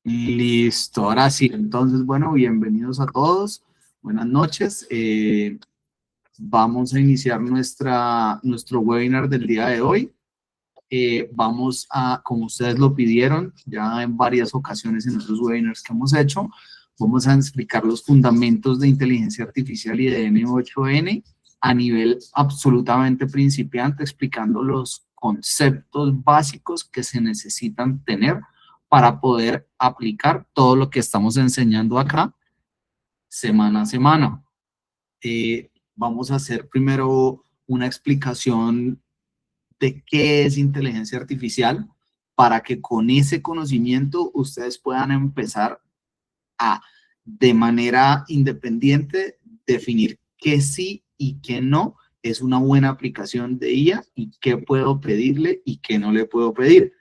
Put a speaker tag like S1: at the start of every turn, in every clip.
S1: Listo, ahora sí. Entonces, bueno, bienvenidos a todos. Buenas noches. Vamos a iniciar nuestro webinar del día de hoy. Vamos a, como ustedes lo pidieron, ya en varias ocasiones en otros webinars que hemos hecho, vamos a explicar los fundamentos de inteligencia artificial y de N8N a nivel absolutamente principiante, explicando los conceptos básicos que se necesitan tener para poder aplicar todo lo que estamos enseñando acá semana a semana. Vamos a hacer primero una explicación de qué es inteligencia artificial para que con ese conocimiento ustedes puedan empezar a, de manera independiente, definir qué sí y qué no es una buena aplicación de IA y qué puedo pedirle y qué no le puedo pedir.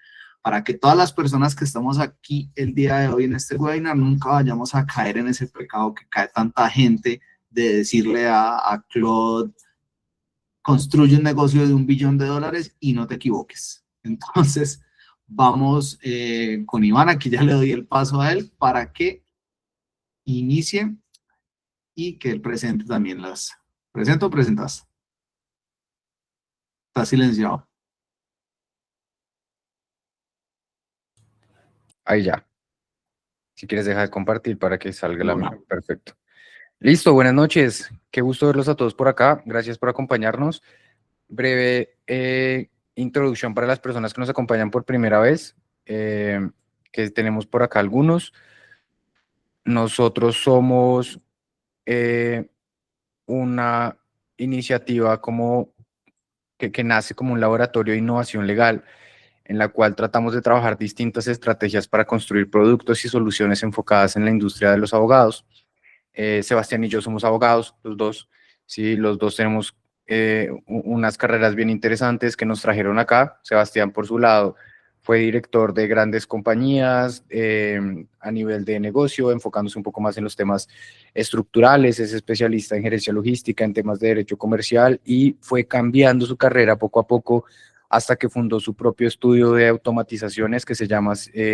S1: Para que todas las personas que estamos aquí el día de hoy en este webinar nunca vayamos a caer en ese pecado que cae tanta gente de decirle a Claude, construye un negocio de $1 billón y no te equivoques. Entonces, vamos con Iván, aquí ya le doy el paso a él para que inicie y que él presente también las... ¿Presento o presentas? Está silenciado.
S2: Ahí ya. Si quieres dejar de compartir para que salga la
S1: Hola.
S2: mía. Perfecto. Listo, buenas noches. Qué gusto verlos a todos por acá. Gracias por acompañarnos. Breve introducción para las personas que nos acompañan por primera vez, que tenemos por acá algunos. Nosotros somos una iniciativa que nace como un laboratorio de innovación legal, en la cual tratamos de trabajar distintas estrategias para construir productos y soluciones enfocadas en la industria de los abogados. Sebastián y yo somos abogados, los dos, sí, los dos tenemos unas carreras bien interesantes que nos trajeron acá. Sebastián, por su lado, fue director de grandes compañías a nivel de negocio, enfocándose un poco más en los temas estructurales, es especialista en gerencia logística, en temas de derecho comercial y fue cambiando su carrera poco a poco hasta que fundó su propio estudio de automatizaciones que se llama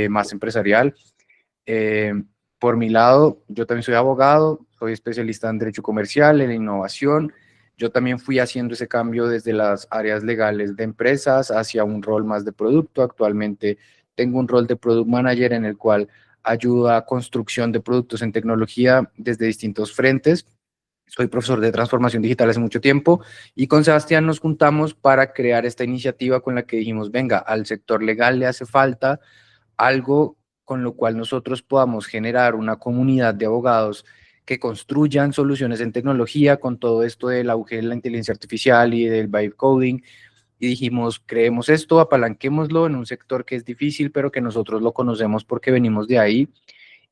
S2: Más Empresarial. Por mi lado, yo también soy abogado, soy especialista en derecho comercial, en innovación. Yo también fui haciendo ese cambio desde las áreas legales de empresas hacia un rol más de producto. Actualmente tengo un rol de product manager en el cual ayudo a construcción de productos en tecnología desde distintos frentes. Soy profesor de transformación digital hace mucho tiempo y con Sebastián nos juntamos para crear esta iniciativa con la que dijimos, venga, al sector legal le hace falta algo con lo cual nosotros podamos generar una comunidad de abogados que construyan soluciones en tecnología con todo esto del auge de la inteligencia artificial y del vibe coding. Y dijimos, creemos esto, apalanquémoslo en un sector que es difícil, pero que nosotros lo conocemos porque venimos de ahí.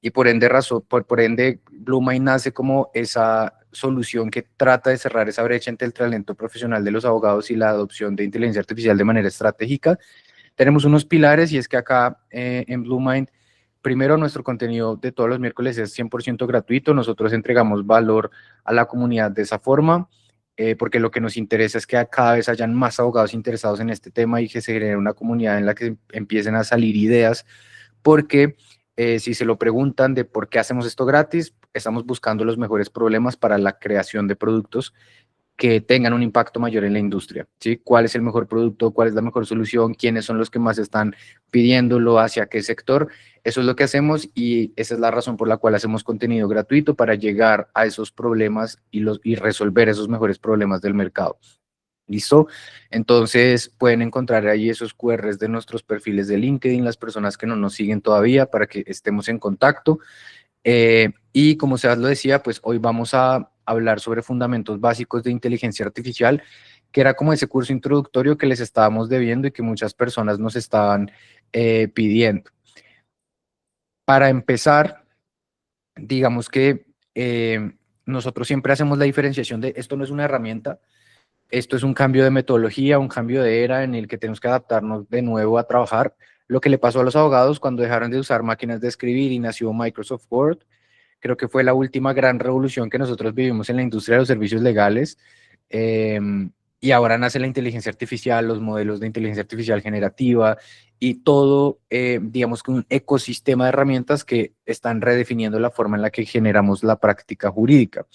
S2: Y por ende, por ende BlueMind nace como esa solución que trata de cerrar esa brecha entre el talento profesional de los abogados y la adopción de inteligencia artificial de manera estratégica. Tenemos unos pilares y es que acá en BlueMind, primero nuestro contenido de todos los miércoles es 100% gratuito, nosotros entregamos valor a la comunidad de esa forma, porque lo que nos interesa es que cada vez hayan más abogados interesados en este tema y que se genere una comunidad en la que empiecen a salir ideas, porque si se lo preguntan de por qué hacemos esto gratis, estamos buscando los mejores problemas para la creación de productos que tengan un impacto mayor en la industria, ¿sí? ¿Cuál es el mejor producto? ¿Cuál es la mejor solución? ¿Quiénes son los que más están pidiéndolo? ¿Hacia qué sector? Eso es lo que hacemos y esa es la razón por la cual hacemos contenido gratuito para llegar a esos problemas y resolver esos mejores problemas del mercado. ¿Listo? Entonces pueden encontrar ahí esos QRs de nuestros perfiles de LinkedIn, las personas que no nos siguen todavía, para que estemos en contacto. Y como Sebas lo decía, pues hoy vamos a hablar sobre fundamentos básicos de inteligencia artificial, que era como ese curso introductorio que les estábamos debiendo y que muchas personas nos estaban pidiendo. Para empezar, digamos que nosotros siempre hacemos la diferenciación de esto no es una herramienta, esto es un cambio de metodología, un cambio de era en el que tenemos que adaptarnos de nuevo a trabajar. Lo que le pasó a los abogados cuando dejaron de usar máquinas de escribir y nació Microsoft Word. Creo que fue la última gran revolución que nosotros vivimos en la industria de los servicios legales. Y ahora nace la inteligencia artificial, los modelos de inteligencia artificial generativa y todo, digamos que un ecosistema de herramientas que están redefiniendo la forma en la que generamos la práctica jurídica.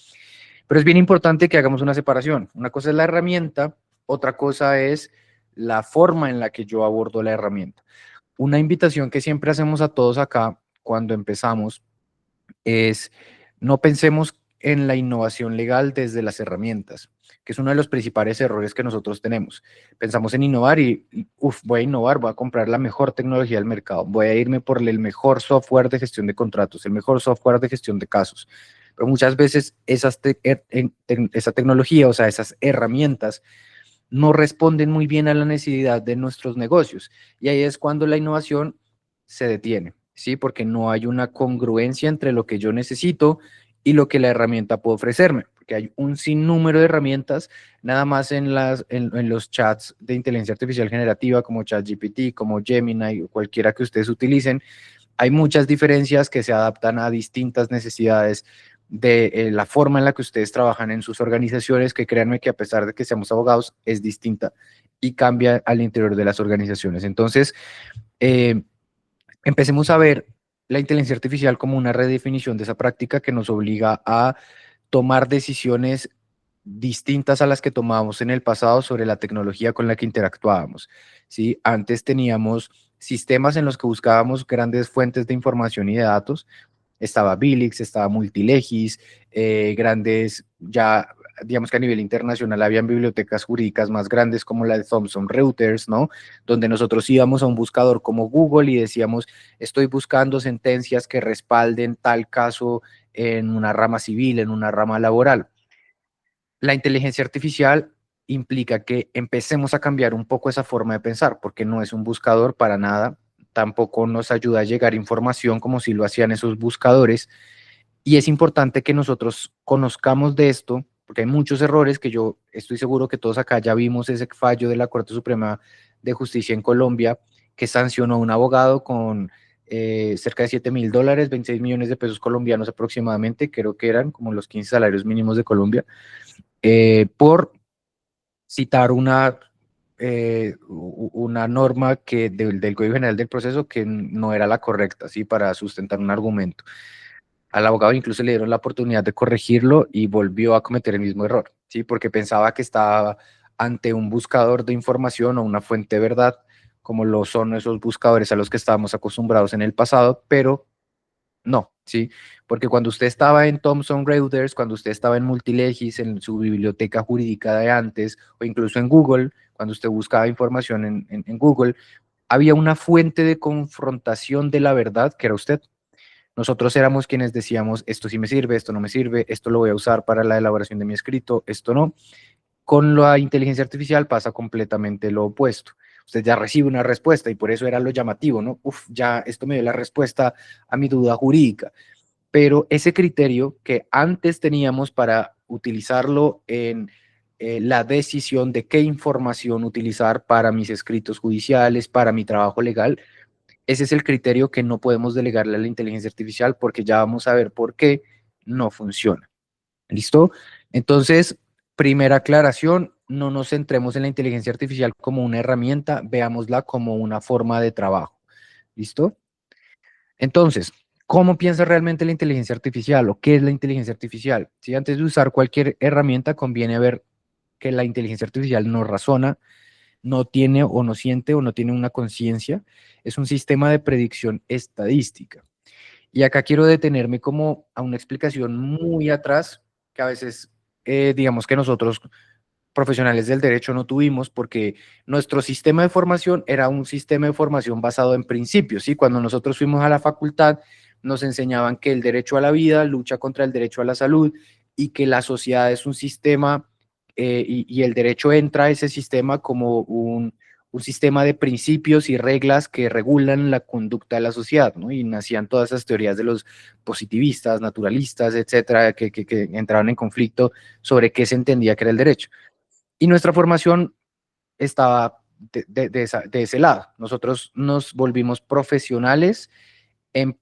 S2: Pero es bien importante que hagamos una separación. Una cosa es la herramienta, otra cosa es la forma en la que yo abordo la herramienta. Una invitación que siempre hacemos a todos acá cuando empezamos es no pensemos en la innovación legal desde las herramientas, que es uno de los principales errores que nosotros tenemos. Pensamos en innovar y voy a innovar, voy a comprar la mejor tecnología del mercado, voy a irme por el mejor software de gestión de contratos, el mejor software de gestión de casos. Pero muchas veces esa tecnología, o sea, esas herramientas, no responden muy bien a la necesidad de nuestros negocios. Y ahí es cuando la innovación se detiene, ¿sí? Porque no hay una congruencia entre lo que yo necesito y lo que la herramienta puede ofrecerme. Porque hay un sinnúmero de herramientas, nada más en los chats de inteligencia artificial generativa, como ChatGPT, como Gemini, o cualquiera que ustedes utilicen. Hay muchas diferencias que se adaptan a distintas necesidades de la forma en la que ustedes trabajan en sus organizaciones, que créanme que a pesar de que seamos abogados, es distinta y cambia al interior de las organizaciones. Entonces, eh, empecemos a ver la inteligencia artificial como una redefinición de esa práctica que nos obliga a tomar decisiones distintas a las que tomábamos en el pasado sobre la tecnología con la que interactuábamos. ¿Sí? Antes teníamos sistemas en los que buscábamos grandes fuentes de información y de datos. Estaba Bilix, estaba Multilegis, grandes, ya digamos que a nivel internacional habían bibliotecas jurídicas más grandes como la de Thomson Reuters, ¿no? Donde nosotros íbamos a un buscador como Google y decíamos, estoy buscando sentencias que respalden tal caso en una rama civil, en una rama laboral. La inteligencia artificial implica que empecemos a cambiar un poco esa forma de pensar, porque no es un buscador para nada, tampoco nos ayuda a llegar información como si lo hacían esos buscadores, y es importante que nosotros conozcamos de esto, porque hay muchos errores que yo estoy seguro que todos acá ya vimos ese fallo de la Corte Suprema de Justicia en Colombia, que sancionó a un abogado con cerca de $7.000, 26 millones de pesos colombianos aproximadamente, creo que eran como los 15 salarios mínimos de Colombia, por citar una norma del Código General del Proceso que no era la correcta, ¿sí? Para sustentar un argumento. Al abogado incluso le dieron la oportunidad de corregirlo y volvió a cometer el mismo error, ¿sí? Porque pensaba que estaba ante un buscador de información o una fuente de verdad, como lo son esos buscadores a los que estábamos acostumbrados en el pasado, pero no, ¿sí? Porque cuando usted estaba en Thomson Reuters, cuando usted estaba en Multilegis, en su biblioteca jurídica de antes, o incluso en Google, cuando usted buscaba información en Google, había una fuente de confrontación de la verdad que era usted. Nosotros éramos quienes decíamos, esto sí me sirve, esto no me sirve, esto lo voy a usar para la elaboración de mi escrito, esto no. Con la inteligencia artificial pasa completamente lo opuesto. Usted ya recibe una respuesta y por eso era lo llamativo, ¿no? Uf, ya esto me dio la respuesta a mi duda jurídica. Pero ese criterio que antes teníamos para utilizarlo en la decisión de qué información utilizar para mis escritos judiciales, para mi trabajo legal, ese es el criterio que no podemos delegarle a la inteligencia artificial porque ya vamos a ver por qué no funciona. ¿Listo? Entonces, primera aclaración, no nos centremos en la inteligencia artificial como una herramienta, veámosla como una forma de trabajo. ¿Listo? Entonces, ¿cómo piensa realmente la inteligencia artificial o qué es la inteligencia artificial? Si antes de usar cualquier herramienta conviene ver que la inteligencia artificial no razona, no tiene o no siente o no tiene una conciencia, es un sistema de predicción estadística. Y acá quiero detenerme como a una explicación muy atrás, que a veces digamos que nosotros profesionales del derecho no tuvimos, porque nuestro sistema de formación era un sistema de formación basado en principios, ¿sí? Cuando nosotros fuimos a la facultad, nos enseñaban que el derecho a la vida lucha contra el derecho a la salud y que la sociedad es un sistema y el derecho entra a ese sistema como un sistema de principios y reglas que regulan la conducta de la sociedad, ¿no? Y nacían todas esas teorías de los positivistas, naturalistas, etcétera, que entraban en conflicto sobre qué se entendía que era el derecho. Y nuestra formación estaba de ese lado. Nosotros nos volvimos profesionales en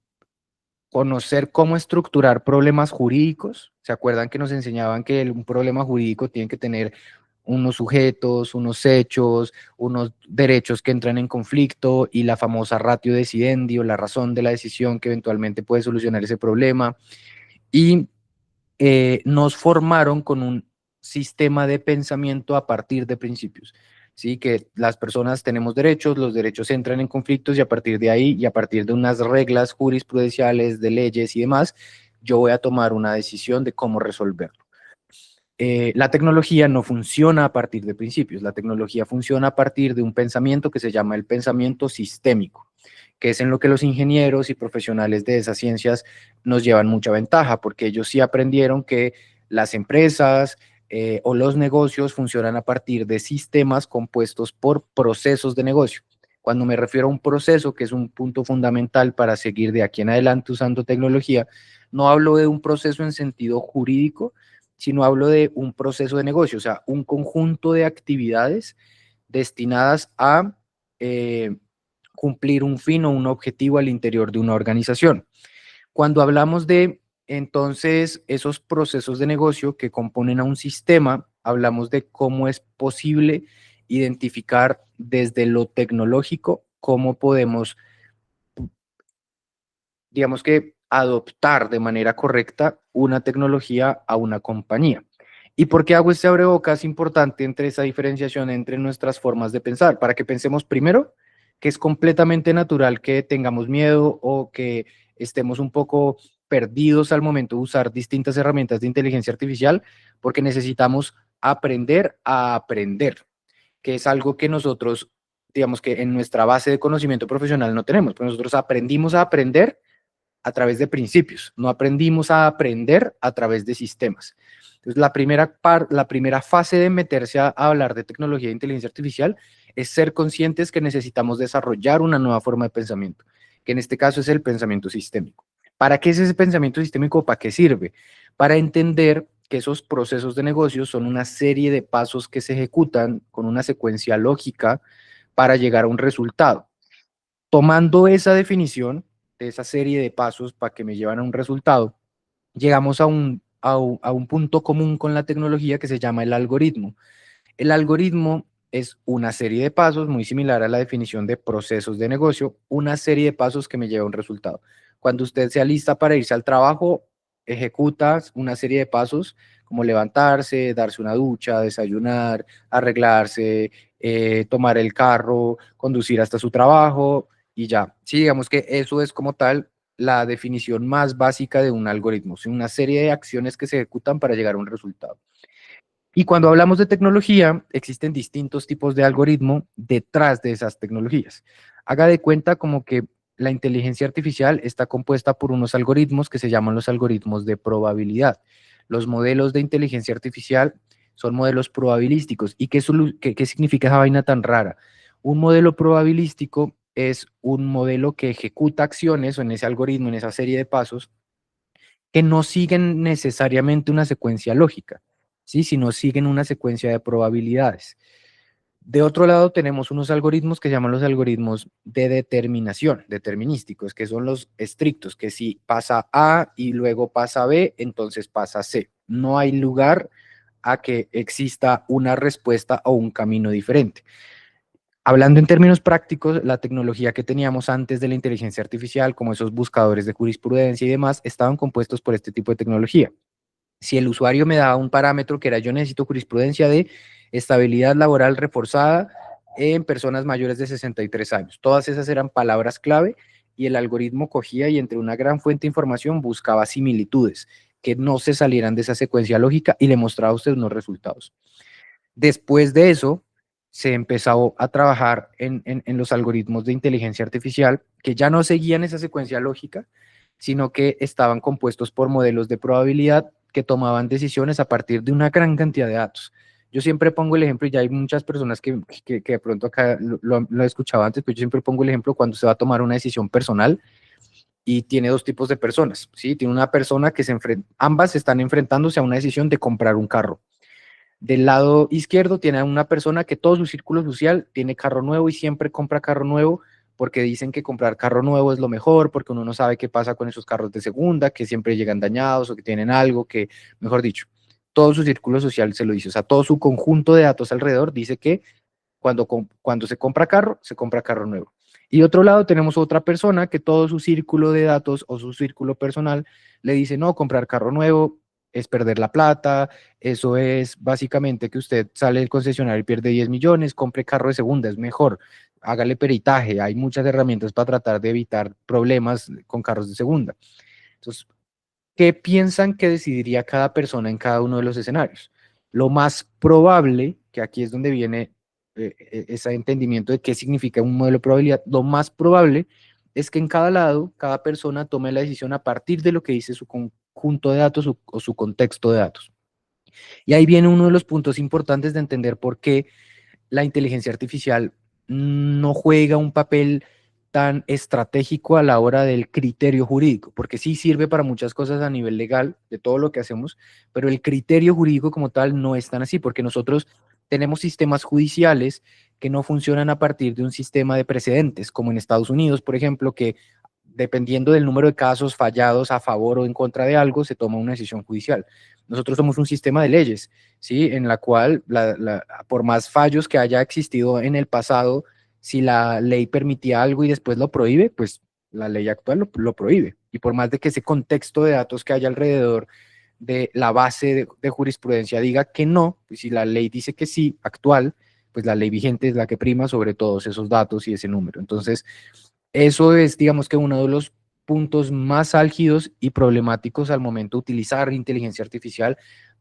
S2: conocer cómo estructurar problemas jurídicos. ¿Se acuerdan que nos enseñaban que un problema jurídico tiene que tener unos sujetos, unos hechos, unos derechos que entran en conflicto y la famosa ratio decidendi o la razón de la decisión que eventualmente puede solucionar ese problema. Y nos formaron con un sistema de pensamiento a partir de principios. ¿Sí? Que las personas tenemos derechos, los derechos entran en conflictos y a partir de ahí y a partir de unas reglas jurisprudenciales, de leyes y demás, yo voy a tomar una decisión de cómo resolverlo. La tecnología no funciona a partir de principios, la tecnología funciona a partir de un pensamiento que se llama el pensamiento sistémico, que es en lo que los ingenieros y profesionales de esas ciencias nos llevan mucha ventaja, porque ellos sí aprendieron que las empresas o los negocios funcionan a partir de sistemas compuestos por procesos de negocio. Cuando me refiero a un proceso, que es un punto fundamental para seguir de aquí en adelante usando tecnología, no hablo de un proceso en sentido jurídico, sino hablo de un proceso de negocio, o sea, un conjunto de actividades destinadas a cumplir un fin o un objetivo al interior de una organización. Cuando hablamos de, entonces, esos procesos de negocio que componen a un sistema, hablamos de cómo es posible identificar desde lo tecnológico cómo podemos, digamos que, adoptar de manera correcta una tecnología a una compañía. ¿Y por qué hago este abrebocas importante entre esa diferenciación entre nuestras formas de pensar? Para que pensemos primero que es completamente natural que tengamos miedo o que estemos un poco perdidos al momento de usar distintas herramientas de inteligencia artificial, porque necesitamos aprender a aprender, que es algo que nosotros, digamos que en nuestra base de conocimiento profesional no tenemos, porque nosotros aprendimos a aprender a través de principios, no aprendimos a aprender a través de sistemas. Entonces, la primera fase de meterse a hablar de tecnología e inteligencia artificial es ser conscientes que necesitamos desarrollar una nueva forma de pensamiento, que en este caso es el pensamiento sistémico. ¿Para qué es ese pensamiento sistémico? ¿Para qué sirve? Para entender que esos procesos de negocio son una serie de pasos que se ejecutan con una secuencia lógica para llegar a un resultado. Tomando esa definición de esa serie de pasos para que me llevan a un resultado, llegamos a un punto común con la tecnología que se llama el algoritmo. El algoritmo es una serie de pasos muy similar a la definición de procesos de negocio, una serie de pasos que me lleva a un resultado. Cuando usted se alista para irse al trabajo, ejecuta una serie de pasos como levantarse, darse una ducha, desayunar, arreglarse, tomar el carro, conducir hasta su trabajo y ya. Sí, digamos que eso es como tal la definición más básica de un algoritmo, una serie de acciones que se ejecutan para llegar a un resultado. Y cuando hablamos de tecnología, existen distintos tipos de algoritmo detrás de esas tecnologías. Haga de cuenta como que la inteligencia artificial está compuesta por unos algoritmos que se llaman los algoritmos de probabilidad. Los modelos de inteligencia artificial son modelos probabilísticos. ¿Y qué significa esa vaina tan rara? Un modelo probabilístico es un modelo que ejecuta acciones o en ese algoritmo, en esa serie de pasos, que no siguen necesariamente una secuencia lógica, ¿sí? Sino siguen una secuencia de probabilidades. De otro lado, tenemos unos algoritmos que se llaman los algoritmos de determinación, determinísticos, que son los estrictos, que si pasa A y luego pasa B, entonces pasa C. No hay lugar a que exista una respuesta o un camino diferente. Hablando en términos prácticos, la tecnología que teníamos antes de la inteligencia artificial, como esos buscadores de jurisprudencia y demás, estaban compuestos por este tipo de tecnología. Si el usuario me daba un parámetro que era yo necesito jurisprudencia de estabilidad laboral reforzada en personas mayores de 63 años. Todas esas eran palabras clave y el algoritmo cogía y entre una gran fuente de información buscaba similitudes que no se salieran de esa secuencia lógica y le mostraba a usted unos resultados. Después de eso, se empezó a trabajar en los algoritmos de inteligencia artificial que ya no seguían esa secuencia lógica, sino que estaban compuestos por modelos de probabilidad que tomaban decisiones a partir de una gran cantidad de datos. Yo siempre pongo el ejemplo, y ya hay muchas personas que de pronto acá lo he escuchado antes, pero yo siempre pongo el ejemplo cuando se va a tomar una decisión personal y tiene dos tipos de personas, ¿sí? Tiene una persona que ambas están enfrentándose a una decisión de comprar un carro. Del lado izquierdo tiene a una persona que todo su círculo social tiene carro nuevo y siempre compra carro nuevo porque dicen que comprar carro nuevo es lo mejor, porque uno no sabe qué pasa con esos carros de segunda, que siempre llegan dañados o que tienen algo, que, mejor dicho, todo su círculo social se lo dice, o sea, todo su conjunto de datos alrededor dice que cuando se compra carro nuevo. Y otro lado tenemos otra persona que todo su círculo de datos o su círculo personal le dice, no, comprar carro nuevo es perder la plata, eso es básicamente que usted sale del concesionario y pierde 10 millones, compre carro de segunda, es mejor, hágale peritaje, hay muchas herramientas para tratar de evitar problemas con carros de segunda. Entonces, ¿qué piensan que decidiría cada persona en cada uno de los escenarios? Lo más probable, que aquí es donde viene ese entendimiento de qué significa un modelo de probabilidad, lo más probable es que en cada lado, cada persona tome la decisión a partir de lo que dice su conjunto de datos o su contexto de datos. Y ahí viene uno de los puntos importantes de entender por qué la inteligencia artificial no juega un papel tan estratégico a la hora del criterio jurídico, porque sí sirve para muchas cosas a nivel legal de todo lo que hacemos, pero el criterio jurídico como tal no es tan así, porque nosotros tenemos sistemas judiciales que no funcionan a partir de un sistema de precedentes, como en Estados Unidos, por ejemplo, que dependiendo del número de casos fallados a favor o en contra de algo, se toma una decisión judicial. Nosotros somos un sistema de leyes, ¿sí? En la cual, por más fallos que haya existido en el pasado, si la ley permitía algo y después lo prohíbe, pues la ley actual lo prohíbe. Y por más de que ese contexto de datos que haya alrededor de la base de jurisprudencia diga que no, pues si la ley dice que sí, actual, pues la ley vigente es la que prima sobre todos esos datos y ese número. Entonces, eso es, digamos que uno de los puntos más álgidos y problemáticos al momento de utilizar inteligencia artificial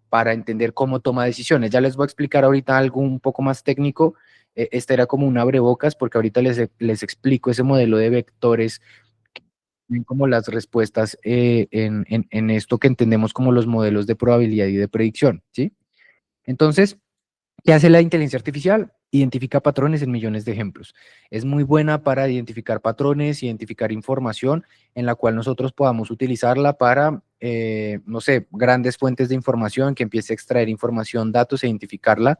S2: para entender cómo toma decisiones. Ya les voy a explicar ahorita algo un poco más técnico. Este era como un abrebocas porque ahorita les explico ese modelo de vectores, como las respuestas en esto que entendemos como los modelos de probabilidad y de predicción, ¿sí? Entonces, ¿qué hace la inteligencia artificial? Identifica patrones en millones de ejemplos. Es muy buena para identificar patrones, identificar información en la cual nosotros podamos utilizarla para, no sé, grandes fuentes de información, que empiece a extraer información, datos e identificarla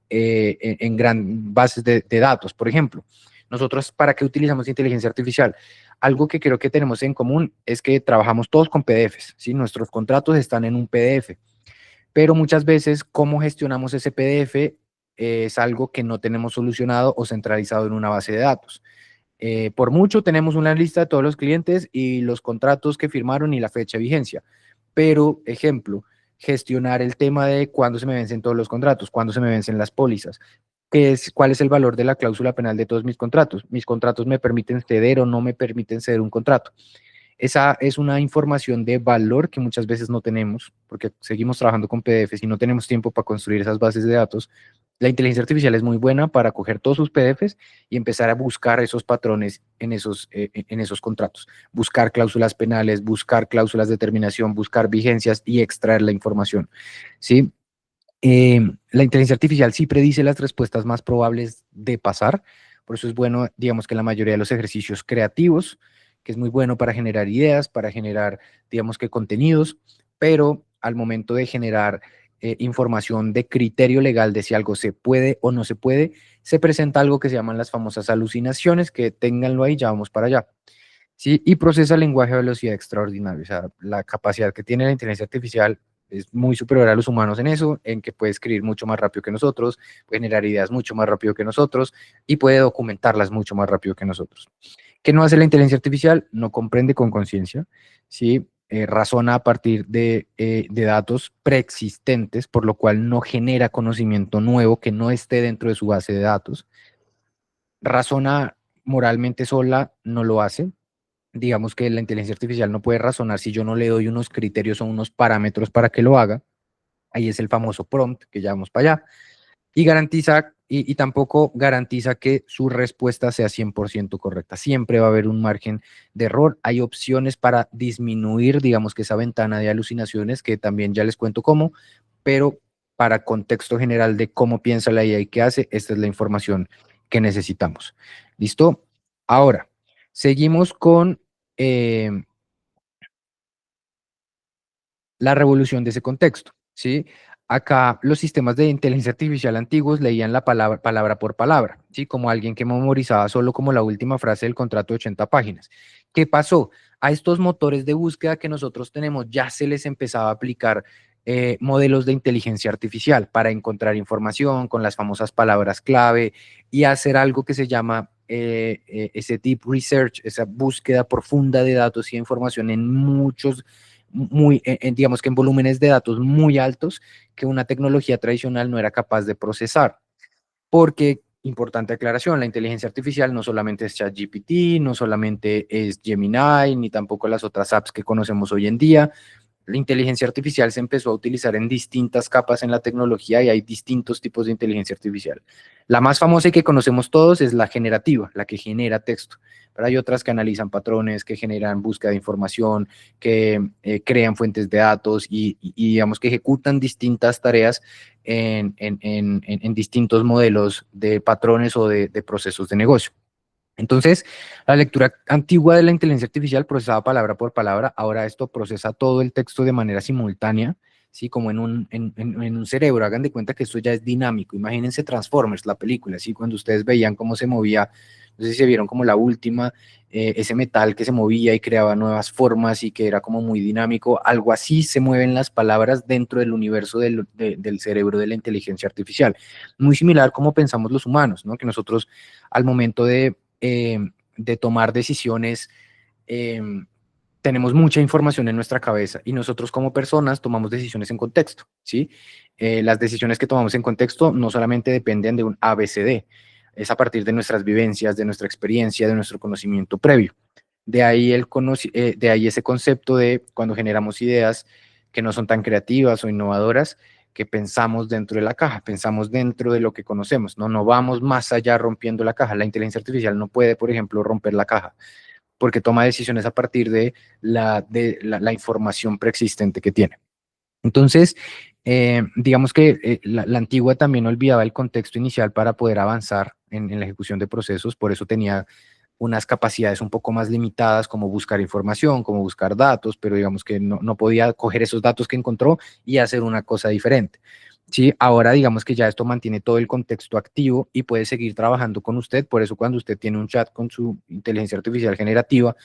S2: en gran bases de datos. Por ejemplo, nosotros, ¿para qué utilizamos inteligencia artificial? Algo que creo que tenemos en común es que trabajamos todos con PDFs, ¿sí? Nuestros contratos están en un PDF, pero muchas veces cómo gestionamos ese PDF es algo que no tenemos solucionado o centralizado en una base de datos. Por mucho tenemos una lista de todos los clientes y los contratos que firmaron y la fecha de vigencia, pero, ejemplo, gestionar el tema de cuándo se me vencen todos los contratos, cuándo se me vencen las pólizas, cuál es el valor de la cláusula penal de todos mis contratos me permiten ceder o no me permiten ceder un contrato. Esa es una información de valor que muchas veces no tenemos, porque seguimos trabajando con PDFs y no tenemos tiempo para construir esas bases de datos. La inteligencia artificial es muy buena para coger todos sus PDFs y empezar a buscar esos patrones en esos contratos, buscar cláusulas penales, buscar cláusulas de terminación, buscar vigencias y extraer la información, ¿sí? La inteligencia artificial sí predice las respuestas más probables de pasar, por eso es bueno, digamos que la mayoría de los ejercicios creativos, que es muy bueno para generar ideas, para generar, digamos que contenidos, pero al momento de generar información de criterio legal de si algo se puede o no se puede, se presenta algo que se llaman las famosas alucinaciones, que ténganlo ahí, ya vamos para allá. ¿Sí? Y procesa lenguaje a velocidad extraordinaria, o sea, la capacidad que tiene la inteligencia artificial es muy superior a los humanos en eso, en que puede escribir mucho más rápido que nosotros, puede generar ideas mucho más rápido que nosotros y puede documentarlas mucho más rápido que nosotros. ¿Qué no hace la inteligencia artificial? No comprende con conciencia, ¿sí? Razona a partir de datos preexistentes, por lo cual no genera conocimiento nuevo que no esté dentro de su base de datos. Razona moralmente sola, no lo hace. Digamos que la inteligencia artificial no puede razonar si yo no le doy unos criterios o unos parámetros para que lo haga. Ahí es el famoso prompt, que ya vamos para allá. Y garantiza, y tampoco garantiza que su respuesta sea 100% correcta. Siempre va a haber un margen de error. Hay opciones para disminuir, digamos que esa ventana de alucinaciones, que también ya les cuento cómo, pero para contexto general de cómo piensa la IA y qué hace, esta es la información que necesitamos. ¿Listo? Ahora, seguimos con la revolución de ese contexto, ¿sí? Acá los sistemas de inteligencia artificial antiguos leían la palabra por palabra, ¿sí? Como alguien que memorizaba solo como la última frase del contrato de 80 páginas. ¿Qué pasó? A estos motores de búsqueda que nosotros tenemos ya se les empezaba a aplicar modelos de inteligencia artificial para encontrar información con las famosas palabras clave y hacer algo que se llama ese deep research, esa búsqueda profunda de datos y información en muchos, digamos que en volúmenes de datos muy altos que una tecnología tradicional no era capaz de procesar. Porque, importante aclaración, la inteligencia artificial no solamente es ChatGPT, no solamente es Gemini, ni tampoco las otras apps que conocemos hoy en día. La inteligencia artificial se empezó a utilizar en distintas capas en la tecnología y hay distintos tipos de inteligencia artificial. La más famosa y que conocemos todos es la generativa, la que genera texto, pero hay otras que analizan patrones, que generan búsqueda de información, que crean fuentes de datos y digamos que ejecutan distintas tareas en distintos modelos de patrones o de procesos de negocio. Entonces, la lectura antigua de la inteligencia artificial procesaba palabra por palabra, ahora esto procesa todo el texto de manera simultánea, ¿sí? Como en un cerebro. Hagan de cuenta que esto ya es dinámico. Imagínense Transformers, la película, ¿sí? Cuando ustedes veían cómo se movía, no sé si se vieron como la última, ese metal que se movía y creaba nuevas formas y que era como muy dinámico, algo así se mueven las palabras dentro del universo del cerebro de la inteligencia artificial. Muy similar como pensamos los humanos, ¿no? Que nosotros al momento de tomar decisiones, eh, tenemos mucha información en nuestra cabeza y nosotros como personas tomamos decisiones en contexto, ¿sí? Las decisiones que tomamos en contexto no solamente dependen de un ABCD, es a partir de nuestras vivencias, de nuestra experiencia, de nuestro conocimiento previo. De ahí ese concepto de cuando generamos ideas que no son tan creativas o innovadoras, que pensamos dentro de la caja, pensamos dentro de lo que conocemos, no vamos más allá rompiendo la caja. La inteligencia artificial no puede, por ejemplo, romper la caja, porque toma decisiones a partir de la información preexistente que tiene. Entonces, digamos que la antigua también olvidaba el contexto inicial para poder avanzar en la ejecución de procesos, por eso tenía unas capacidades un poco más limitadas, como buscar información, como buscar datos, pero digamos que no podía coger esos datos que encontró y hacer una cosa diferente. Sí, ahora digamos que ya esto mantiene todo el contexto activo y puede seguir trabajando con usted, por eso cuando usted tiene un chat con su inteligencia artificial generativa,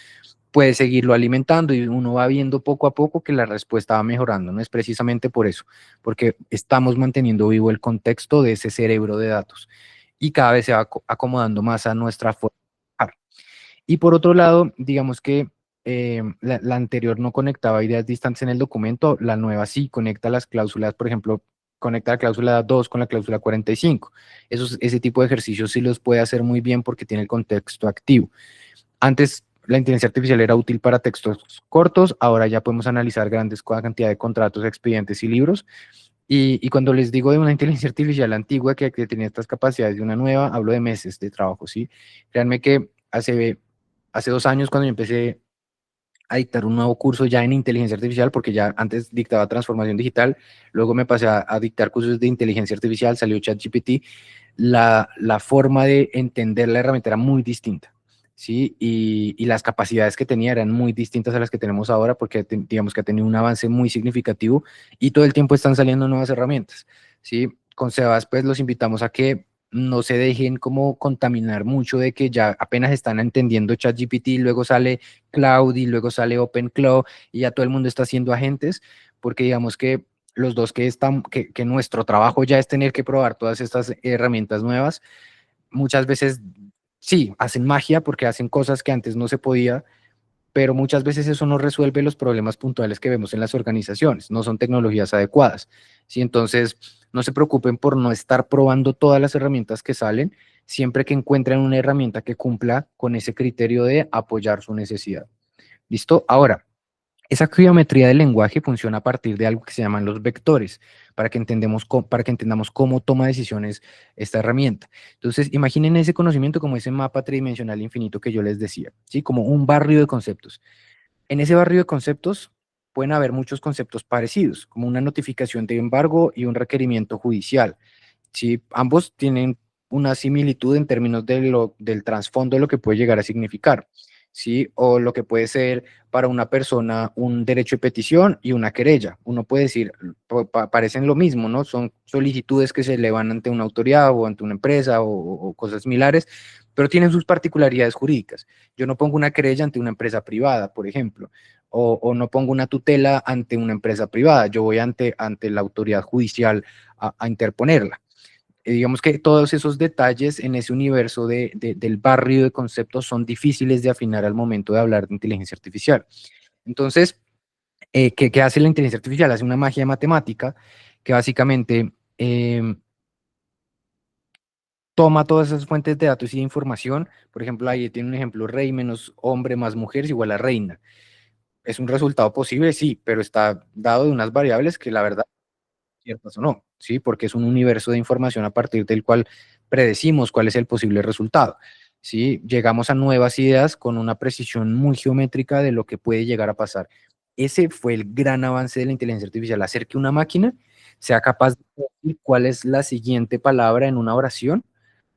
S2: puede seguirlo alimentando y uno va viendo poco a poco que la respuesta va mejorando, no es precisamente por eso, porque estamos manteniendo vivo el contexto de ese cerebro de datos y cada vez se va acomodando más a nuestra forma de trabajar. Y por otro lado, digamos que la anterior no conectaba ideas distantes en el documento, la nueva sí conecta las cláusulas, por ejemplo, conecta la cláusula 2 con la cláusula 45. Ese tipo de ejercicios sí los puede hacer muy bien porque tiene el contexto activo. Antes la inteligencia artificial era útil para textos cortos, ahora ya podemos analizar grandes cantidad de contratos, expedientes y libros. Y cuando les digo de una inteligencia artificial antigua que tenía estas capacidades de una nueva, hablo de meses de trabajo, ¿sí? Créanme que hace 2 años cuando yo empecé a dictar un nuevo curso ya en inteligencia artificial, porque ya antes dictaba transformación digital, luego me pasé a dictar cursos de inteligencia artificial, salió ChatGPT, la forma de entender la herramienta era muy distinta, ¿sí? Y las capacidades que tenía eran muy distintas a las que tenemos ahora, porque digamos que ha tenido un avance muy significativo y todo el tiempo están saliendo nuevas herramientas, ¿sí? Con Sebas, pues los invitamos a que no se dejen como contaminar mucho de que ya apenas están entendiendo ChatGPT, luego sale Cloud y luego sale OpenClaw y ya todo el mundo está haciendo agentes, porque digamos que los dos que nuestro trabajo ya es tener que probar todas estas herramientas nuevas, muchas veces sí, hacen magia porque hacen cosas que antes no se podía, pero muchas veces eso no resuelve los problemas puntuales que vemos en las organizaciones, no son tecnologías adecuadas, ¿sí? Entonces, no se preocupen por no estar probando todas las herramientas que salen, siempre que encuentren una herramienta que cumpla con ese criterio de apoyar su necesidad. ¿Listo? Ahora, esa geometría del lenguaje funciona a partir de algo que se llaman los vectores, para que entendamos cómo toma decisiones esta herramienta. Entonces, imaginen ese conocimiento como ese mapa tridimensional infinito que yo les decía, ¿sí? Como un barrio de conceptos. En ese barrio de conceptos pueden haber muchos conceptos parecidos, como una notificación de embargo y un requerimiento judicial. ¿Sí? Ambos tienen una similitud en términos del trasfondo de lo que puede llegar a significar, ¿sí? O lo que puede ser para una persona un derecho de petición y una querella. Uno puede decir, parecen lo mismo, ¿no? Son solicitudes que se elevan ante una autoridad o ante una empresa o cosas similares, pero tienen sus particularidades jurídicas. Yo no pongo una querella ante una empresa privada, por ejemplo. o no pongo una tutela ante una empresa privada, yo voy ante la autoridad judicial a interponerla. Digamos que todos esos detalles en ese universo del barrio de conceptos son difíciles de afinar al momento de hablar de inteligencia artificial. Entonces, ¿qué hace la inteligencia artificial? Hace una magia matemática que básicamente toma todas esas fuentes de datos y de información. Por ejemplo, ahí tiene un ejemplo: rey menos hombre más mujer es igual a reina. ¿Es un resultado posible? Sí, pero está dado de unas variables que la verdad ciertas o no, ¿sí? Porque es un universo de información a partir del cual predecimos cuál es el posible resultado, ¿sí? Llegamos a nuevas ideas con una precisión muy geométrica de lo que puede llegar a pasar. Ese fue el gran avance de la inteligencia artificial, hacer que una máquina sea capaz de decir cuál es la siguiente palabra en una oración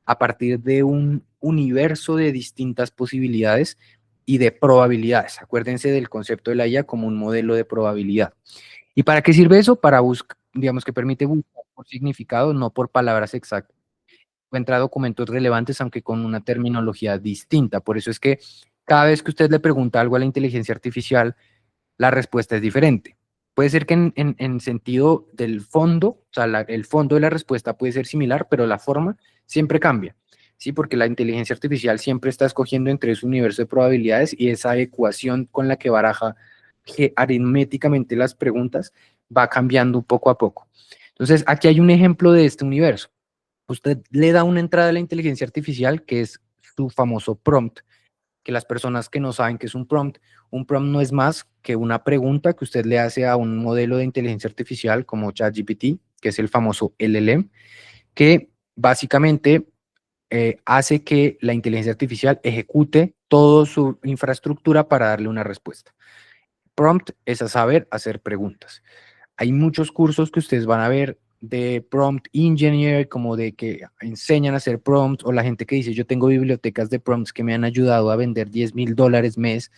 S2: a partir de un universo de distintas posibilidades y de probabilidades. Acuérdense del concepto de la IA como un modelo de probabilidad. ¿Y para qué sirve eso? Para buscar, digamos que permite buscar por significado, no por palabras exactas. Encuentra documentos relevantes, aunque con una terminología distinta. Por eso es que cada vez que usted le pregunta algo a la inteligencia artificial, la respuesta es diferente. Puede ser que en sentido del fondo, o sea, el fondo de la respuesta puede ser similar, pero la forma siempre cambia. Sí, porque la inteligencia artificial siempre está escogiendo entre ese universo de probabilidades y esa ecuación con la que baraja aritméticamente las preguntas va cambiando poco a poco. Entonces, aquí hay un ejemplo de este universo. Usted le da una entrada a la inteligencia artificial que es su famoso prompt, que las personas que no saben qué es un prompt no es más que una pregunta que usted le hace a un modelo de inteligencia artificial como ChatGPT, que es el famoso LLM, que básicamente hace que la inteligencia artificial ejecute toda su infraestructura para darle una respuesta. Prompt es a saber hacer preguntas. Hay muchos cursos que ustedes van a ver de prompt engineer, como de que enseñan a hacer prompts, o la gente que dice: yo tengo bibliotecas de prompts que me han ayudado a vender $10,000 mes,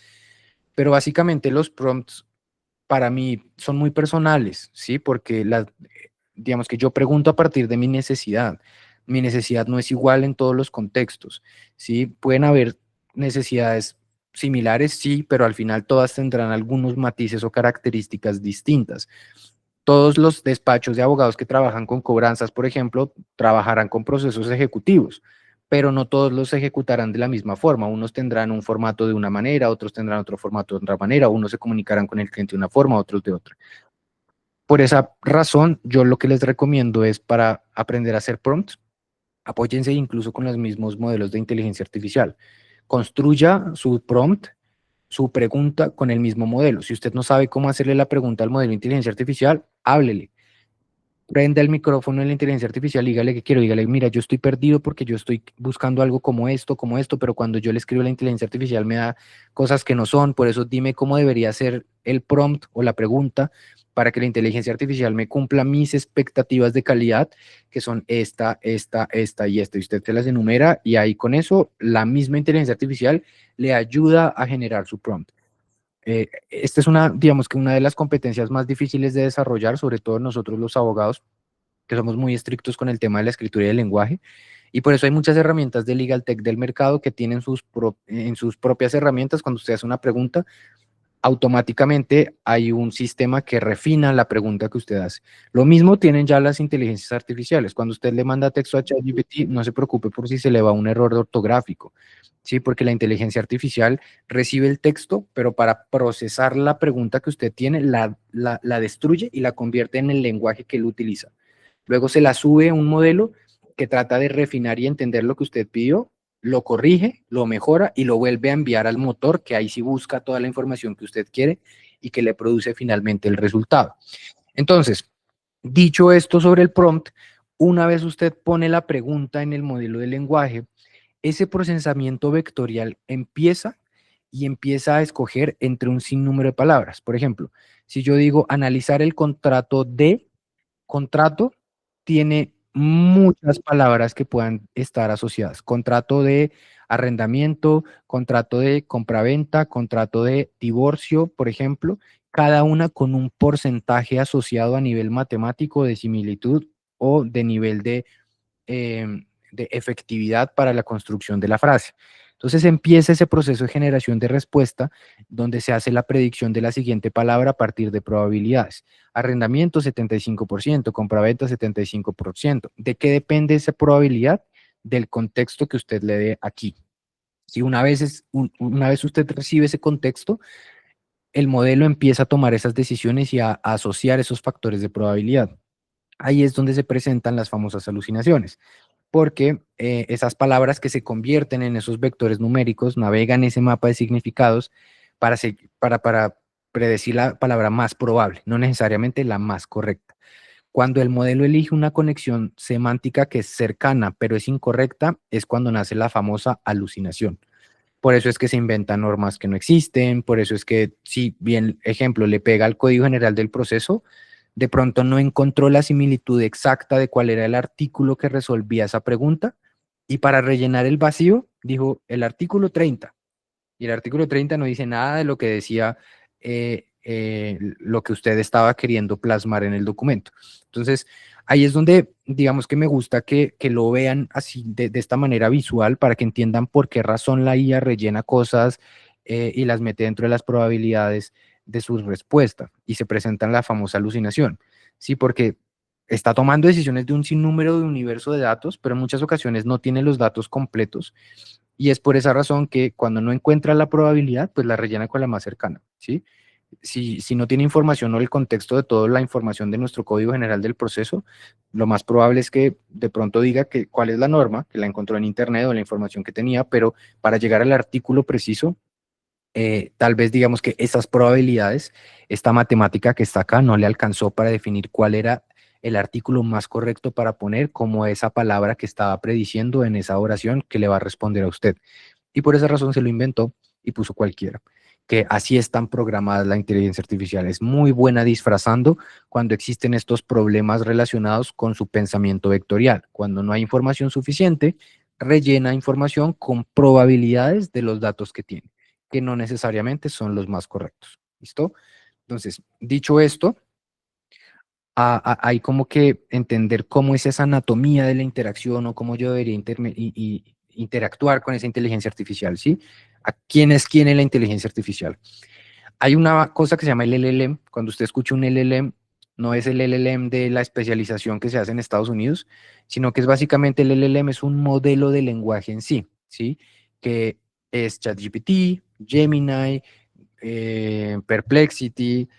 S2: pero básicamente los prompts para mí son muy personales, ¿sí? Porque digamos que yo pregunto a partir de mi necesidad. Mi necesidad no es igual en todos los contextos, ¿sí? Pueden haber necesidades similares, sí, pero al final todas tendrán algunos matices o características distintas. Todos los despachos de abogados que trabajan con cobranzas, por ejemplo, trabajarán con procesos ejecutivos, pero no todos los ejecutarán de la misma forma. Unos tendrán un formato de una manera, otros tendrán otro formato de otra manera, unos se comunicarán con el cliente de una forma, otros de otra. Por esa razón, yo lo que les recomiendo es, para aprender a hacer prompts, apóyense incluso con los mismos modelos de inteligencia artificial. Construya su prompt, su pregunta con el mismo modelo. Si usted no sabe cómo hacerle la pregunta al modelo de inteligencia artificial, háblele. Prenda el micrófono en la inteligencia artificial, dígale que quiero, dígale: mira, yo estoy perdido porque yo estoy buscando algo como esto, pero cuando yo le escribo a la inteligencia artificial me da cosas que no son, por eso dime cómo debería ser el prompt o la pregunta para que la inteligencia artificial me cumpla mis expectativas de calidad, que son esta y esta. Y usted se las enumera y ahí con eso la misma inteligencia artificial le ayuda a generar su prompt. Esta es digamos que una de las competencias más difíciles de desarrollar, sobre todo nosotros los abogados, que somos muy estrictos con el tema de la escritura y el lenguaje, y por eso hay muchas herramientas de Legal Tech del mercado que tienen en sus propias herramientas. Cuando usted hace una pregunta, automáticamente hay un sistema que refina la pregunta que usted hace. Lo mismo tienen ya las inteligencias artificiales. Cuando usted le manda texto a ChatGPT, no se preocupe por si se le va un error ortográfico, ¿sí? Porque la inteligencia artificial recibe el texto, pero para procesar la pregunta que usted tiene, la destruye y la convierte en el lenguaje que él utiliza. Luego se la sube a un modelo que trata de refinar y entender lo que usted pidió, lo corrige, lo mejora y lo vuelve a enviar al motor, que ahí sí busca toda la información que usted quiere y que le produce finalmente el resultado. Entonces, dicho esto sobre el prompt, una vez usted pone la pregunta en el modelo de lenguaje, ese procesamiento vectorial empieza a escoger entre un sinnúmero de palabras. Por ejemplo, si yo digo analizar el contrato tiene muchas palabras que puedan estar asociadas. Contrato de arrendamiento, contrato de compraventa, contrato de divorcio, por ejemplo, cada una con un porcentaje asociado a nivel matemático de similitud o de nivel de efectividad para la construcción de la frase. Entonces empieza ese proceso de generación de respuesta donde se hace la predicción de la siguiente palabra a partir de probabilidades. Arrendamiento 75%, compraventa 75%. ¿De qué depende esa probabilidad? Del contexto que usted le dé aquí. Si una vez usted recibe ese contexto, el modelo empieza a tomar esas decisiones y a asociar esos factores de probabilidad. Ahí es donde se presentan las famosas alucinaciones, porque esas palabras que se convierten en esos vectores numéricos navegan ese mapa de significados para predecir la palabra más probable, no necesariamente la más correcta. Cuando el modelo elige una conexión semántica que es cercana pero es incorrecta, es cuando nace la famosa alucinación. Por eso es que se inventan normas que no existen, por eso es que, si bien, ejemplo, le pega al código general del proceso, de pronto no encontró la similitud exacta de cuál era el artículo que resolvía esa pregunta, y para rellenar el vacío, dijo el artículo 30, y el artículo 30 no dice nada de lo que decía lo que usted estaba queriendo plasmar en el documento. Entonces, ahí es donde, digamos que me gusta que lo vean así, de esta manera visual, para que entiendan por qué razón la IA rellena cosas y las mete dentro de las probabilidades de sus respuestas, y se presentan la famosa alucinación. Sí, porque está tomando decisiones de un sinnúmero de universo de datos, pero en muchas ocasiones no tiene los datos completos, y es por esa razón que cuando no encuentra la probabilidad, pues la rellena con la más cercana, ¿sí? Si no tiene información o el contexto de toda la información de nuestro código general del proceso, lo más probable es que de pronto diga que cuál es la norma, que la encontró en internet o la información que tenía, pero para llegar al artículo preciso, tal vez digamos que esas probabilidades, esta matemática que está acá, no le alcanzó para definir cuál era el artículo más correcto para poner como esa palabra que estaba prediciendo en esa oración que le va a responder a usted. Y por esa razón se lo inventó y puso cualquiera. Que así están programadas la inteligencia artificial. Es muy buena disfrazando cuando existen estos problemas relacionados con su pensamiento vectorial. Cuando no hay información suficiente, rellena información con probabilidades de los datos que tiene, que no necesariamente son los más correctos. ¿Listo? Entonces, dicho esto, hay como que entender cómo es esa anatomía de la interacción o cómo yo debería interactuar con esa inteligencia artificial, ¿sí? ¿A quién es quién en la inteligencia artificial? Hay una cosa que se llama el LLM. Cuando usted escucha un LLM, no es el LLM de la especialización que se hace en Estados Unidos, sino que es básicamente el LLM es un modelo de lenguaje en sí, ¿sí? Que es ChatGPT, Gemini, Perplexity.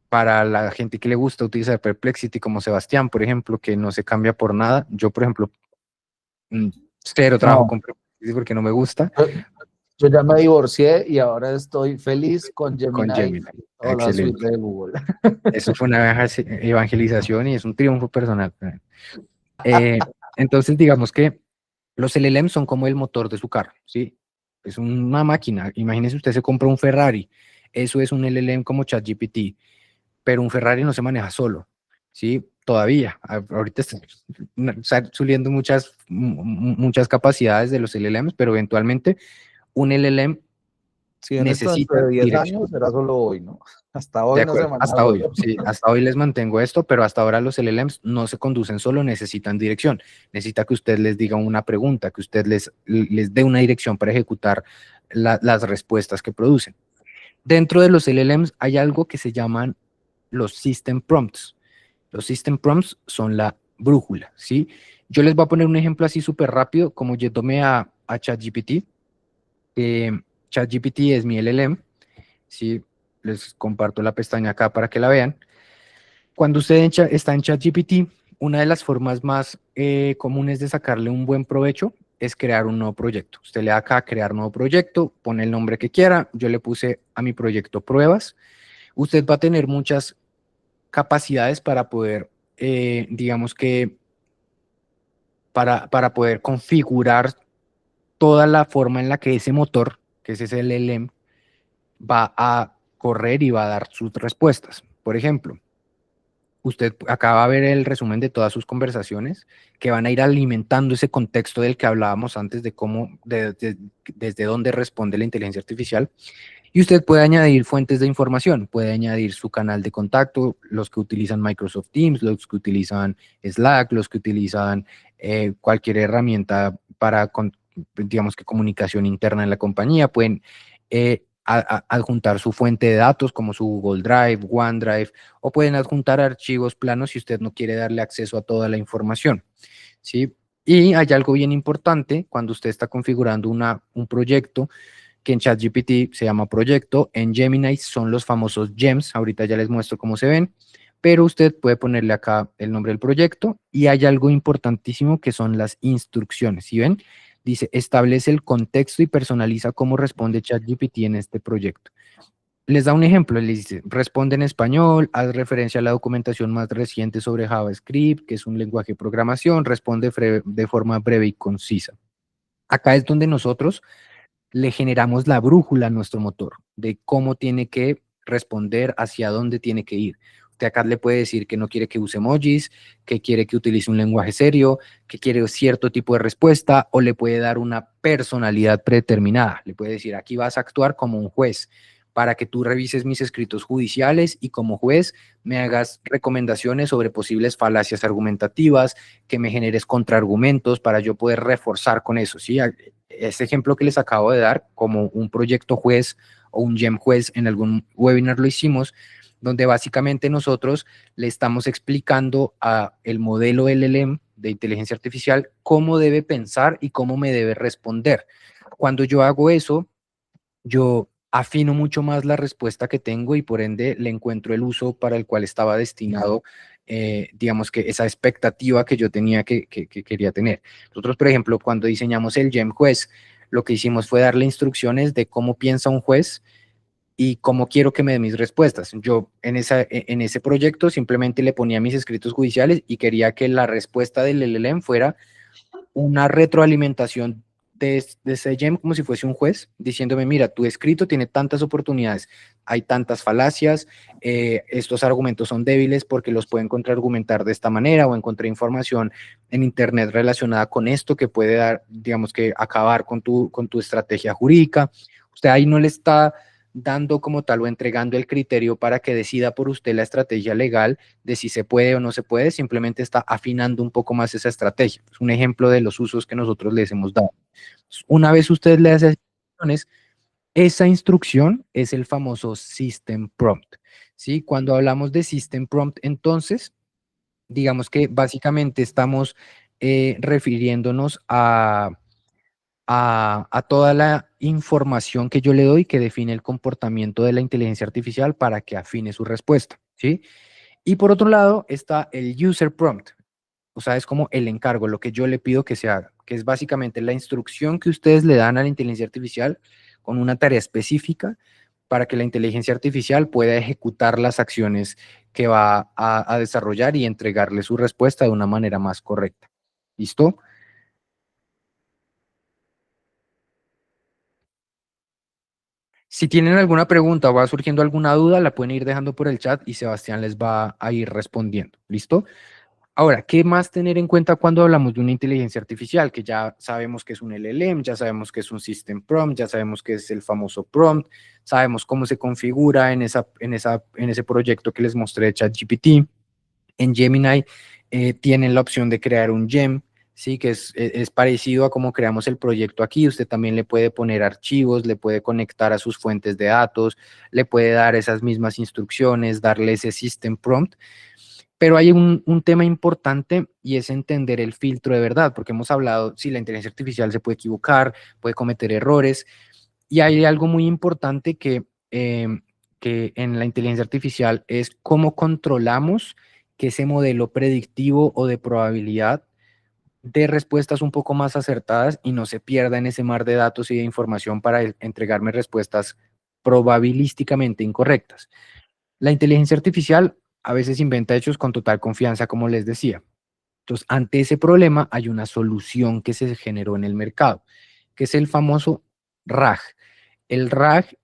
S2: Para la gente que le gusta utilizar Perplexity, como Sebastián, por ejemplo, que no se cambia por nada. Yo, por ejemplo, mm, cero trabajo
S1: No,
S2: con Perplexity porque no me gusta.
S1: yo, yo ya me divorcié y ahora estoy feliz con
S2: Con
S1: Gemini
S2: Gemini.
S1: y toda la suite
S2: Excelente.
S1: de Google.
S2: Eso fue una evangelización y es un triunfo personal. Eh, entonces, digamos que los LLM son como el motor de su carro, ¿sí? Es una máquina. Imagínese, usted se compra un Ferrari. Eso es un LLM como ChatGPT, pero un Ferrari no se maneja solo, ¿sí? Todavía. Ahorita están subiendo muchas capacidades de los LLMs, pero eventualmente un LLM
S1: Si en esto dentro
S2: necesita
S1: de 10
S2: dirección.
S1: años será solo hoy, ¿no? Hasta
S2: De
S1: hoy no se
S2: acuerdo,
S1: maneja
S2: hasta hoy,
S1: solo.
S2: sí, hasta hoy les mantengo esto, pero hasta ahora los LLMs no se conducen solo, necesitan dirección. Necesita que usted les diga una pregunta, que usted les dé una dirección para ejecutar las respuestas que producen. Dentro de los LLMs hay algo que se llaman los System Prompts. Los System Prompts son la brújula, ¿sí? Yo les voy a poner un ejemplo así súper rápido, como yo tomé a ChatGPT. ChatGPT es mi LLM, ¿sí? Les comparto la pestaña acá para que la vean. Cuando usted está en ChatGPT, una de las formas más comunes de sacarle un buen provecho es crear un nuevo proyecto. Usted le da acá a crear nuevo proyecto, pone el nombre que quiera. Yo le puse a mi proyecto pruebas. Usted va a tener muchas capacidades para poder, digamos que, para poder configurar toda la forma en la que ese motor, que es ese LLM, va a correr y va a dar sus respuestas. Por ejemplo, usted acá va a ver el resumen de todas sus conversaciones que van a ir alimentando ese contexto del que hablábamos antes de cómo, desde dónde responde la inteligencia artificial. Y usted puede añadir fuentes de información, puede añadir su canal de contacto, los que utilizan Microsoft Teams, los que utilizan Slack, los que utilizan cualquier herramienta para digamos que comunicación interna en la compañía, pueden adjuntar su fuente de datos como su Google Drive, OneDrive, o pueden adjuntar archivos planos si usted no quiere darle acceso a toda la información, ¿sí? Y hay algo bien importante cuando usted está configurando un proyecto que en ChatGPT se llama proyecto, en Gemini son los famosos gems, ahorita ya les muestro cómo se ven, pero usted puede ponerle acá el nombre del proyecto y hay algo importantísimo que son las instrucciones, ¿sí ven? Dice, establece el contexto y personaliza cómo responde ChatGPT en este proyecto. Les da un ejemplo, les dice, responde en español, haz referencia a la documentación más reciente sobre JavaScript, que es un lenguaje de programación, responde de forma breve y concisa. Acá es donde nosotros le generamos la brújula a nuestro motor de cómo tiene que responder, hacia dónde tiene que ir. Usted acá le puede decir que no quiere que use emojis, que quiere que utilice un lenguaje serio, que quiere cierto tipo de respuesta, o le puede dar una personalidad predeterminada. Le puede decir, aquí vas a actuar como un juez, para que tú revises mis escritos judiciales y como juez me hagas recomendaciones sobre posibles falacias argumentativas, que me generes contraargumentos para yo poder reforzar con eso, ¿sí? Este ejemplo que les acabo de dar, como un proyecto juez o un GEM juez, en algún webinar lo hicimos, donde básicamente nosotros le estamos explicando a el modelo LLM de inteligencia artificial cómo debe pensar y cómo me debe responder. Cuando yo hago eso, yo afino mucho más la respuesta que tengo y por ende le encuentro el uso para el cual estaba destinado, digamos que esa expectativa que yo tenía que quería tener. Nosotros, por ejemplo, cuando diseñamos el GEM juez, lo que hicimos fue darle instrucciones de cómo piensa un juez y cómo quiero que me dé mis respuestas. Yo en ese proyecto simplemente le ponía mis escritos judiciales y quería que la respuesta del LLM fuera una retroalimentación de ese GEM como si fuese un juez, diciéndome, mira, tu escrito tiene tantas oportunidades, hay tantas falacias, estos argumentos son débiles porque los pueden contraargumentar de esta manera, o encontré información en internet relacionada con esto que puede dar, digamos que acabar con tu estrategia jurídica. Usted ahí no le está dando como tal o entregando el criterio para que decida por usted la estrategia legal de si se puede o no se puede, simplemente está afinando un poco más esa estrategia. Es un ejemplo de los usos que nosotros les hemos dado. Una vez usted le hace instrucciones, esa instrucción es el famoso System Prompt, ¿sí? Cuando hablamos de System Prompt, entonces, digamos que básicamente estamos refiriéndonos a toda la información que yo le doy que define el comportamiento de la inteligencia artificial para que afine su respuesta, ¿sí? Y por otro lado está el User Prompt, o sea, es como el encargo, lo que yo le pido que se haga, que es básicamente la instrucción que ustedes le dan a la inteligencia artificial con una tarea específica para que la inteligencia artificial pueda ejecutar las acciones que va a desarrollar y entregarle su respuesta de una manera más correcta. ¿Listo? Si tienen alguna pregunta o va surgiendo alguna duda, la pueden ir dejando por el chat y Sebastián les va a ir respondiendo. ¿Listo? Ahora, ¿qué más tener en cuenta cuando hablamos de una inteligencia artificial? Que ya sabemos que es un LLM, ya sabemos que es un System Prompt, ya sabemos que es el famoso prompt, sabemos cómo se configura en ese proyecto que les mostré de ChatGPT. En Gemini tienen la opción de crear un gem, ¿sí? Que es parecido a cómo creamos el proyecto aquí. Usted también le puede poner archivos, le puede conectar a sus fuentes de datos, le puede dar esas mismas instrucciones, darle ese System Prompt. Pero hay un tema importante y es entender el filtro de verdad, porque hemos hablado, si la inteligencia artificial se puede equivocar, puede cometer errores, y hay algo muy importante que en la inteligencia artificial es cómo controlamos que ese modelo predictivo o de probabilidad dé respuestas un poco más acertadas y no se pierda en ese mar de datos y de información para entregarme respuestas probabilísticamente incorrectas. La inteligencia artificial a veces inventa hechos con total confianza, como les decía. Entonces, ante ese problema hay una solución que se generó en el mercado, que es el famoso RAG. El RAG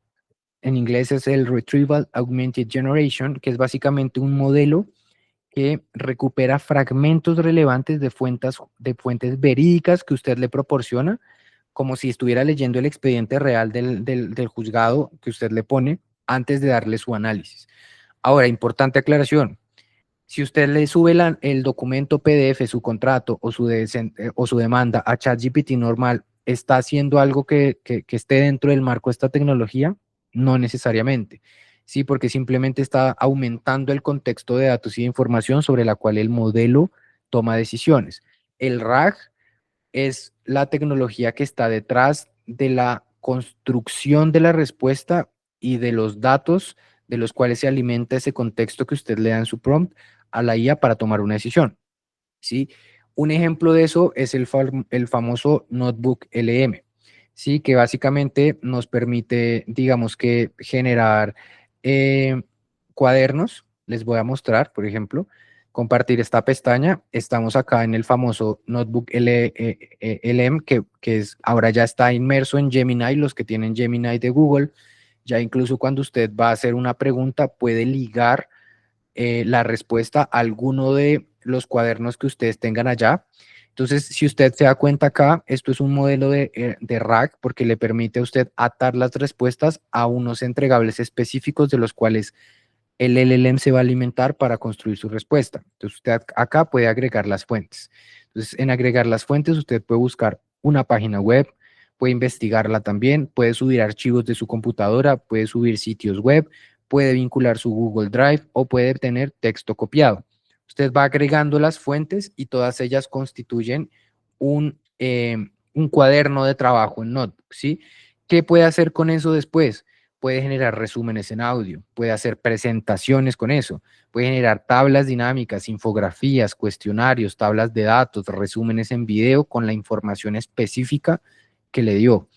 S2: en inglés es el Retrieval Augmented Generation, que es básicamente un modelo que recupera fragmentos relevantes de fuentes verídicas que usted le proporciona, como si estuviera leyendo el expediente real del juzgado que usted le pone antes de darle su análisis. Ahora, importante aclaración, si usted le sube el documento PDF, su contrato o su demanda a ChatGPT normal ¿está haciendo algo que esté dentro del marco de esta tecnología? No necesariamente, ¿sí? Porque simplemente está aumentando el contexto de datos y de información sobre la cual el modelo toma decisiones. El RAG es la tecnología que está detrás de la construcción de la respuesta y de los datos de los cuales se alimenta ese contexto que usted le da en su prompt a la IA para tomar una decisión, ¿sí? Un ejemplo de eso es el famoso Notebook LM, ¿sí? Que básicamente nos permite, digamos que, generar cuadernos. Les voy a mostrar, por ejemplo, compartir esta pestaña. Estamos acá en el famoso Notebook LM, que es, ahora ya está inmerso en Gemini. Los que tienen Gemini de Google, ya incluso cuando usted va a hacer una pregunta, puede ligar la respuesta a alguno de los cuadernos que ustedes tengan allá. Entonces, si usted se da cuenta acá, esto es un modelo de RAG porque le permite a usted atar las respuestas a unos entregables específicos de los cuales el LLM se va a alimentar para construir su respuesta. Entonces, usted acá puede agregar las fuentes. Entonces, en agregar las fuentes, usted puede buscar una página web, puede investigarla también, puede subir archivos de su computadora, puede subir sitios web, puede vincular su Google Drive o puede tener texto copiado. Usted va agregando las fuentes y todas ellas constituyen un cuaderno de trabajo en Notebook, ¿sí? ¿Qué puede hacer con eso después? Puede generar resúmenes en audio, puede hacer presentaciones con eso, puede generar tablas dinámicas, infografías, cuestionarios, tablas de datos, resúmenes en video con la información específica que le dio.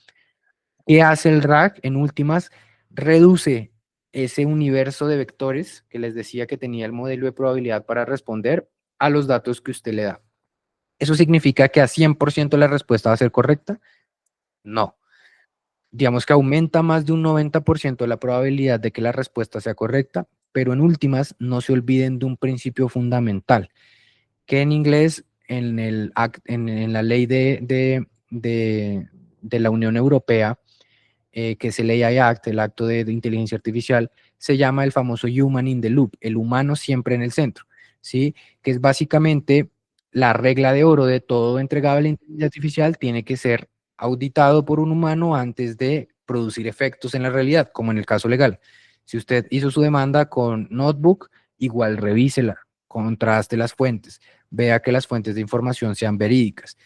S2: ¿Qué hace el RAG? En últimas, reduce ese universo de vectores que les decía que tenía el modelo de probabilidad para responder a los datos que usted le da. ¿Eso significa que a 100% la respuesta va a ser correcta? No. Digamos que aumenta más de un 90% la probabilidad de que la respuesta sea correcta, pero en últimas no se olviden de un principio fundamental, que en inglés, en la ley de la Unión Europea, que es el AI Act, el acto de inteligencia artificial, se llama el famoso human in the loop, el humano siempre en el centro, ¿sí? Que es básicamente la regla de oro de todo entregable a la inteligencia artificial, tiene que ser auditado por un humano antes de producir efectos en la realidad, como en el caso legal. Si usted hizo su demanda con Notebook, igual revísela, contraste las fuentes, vea que las fuentes de información sean verídicas.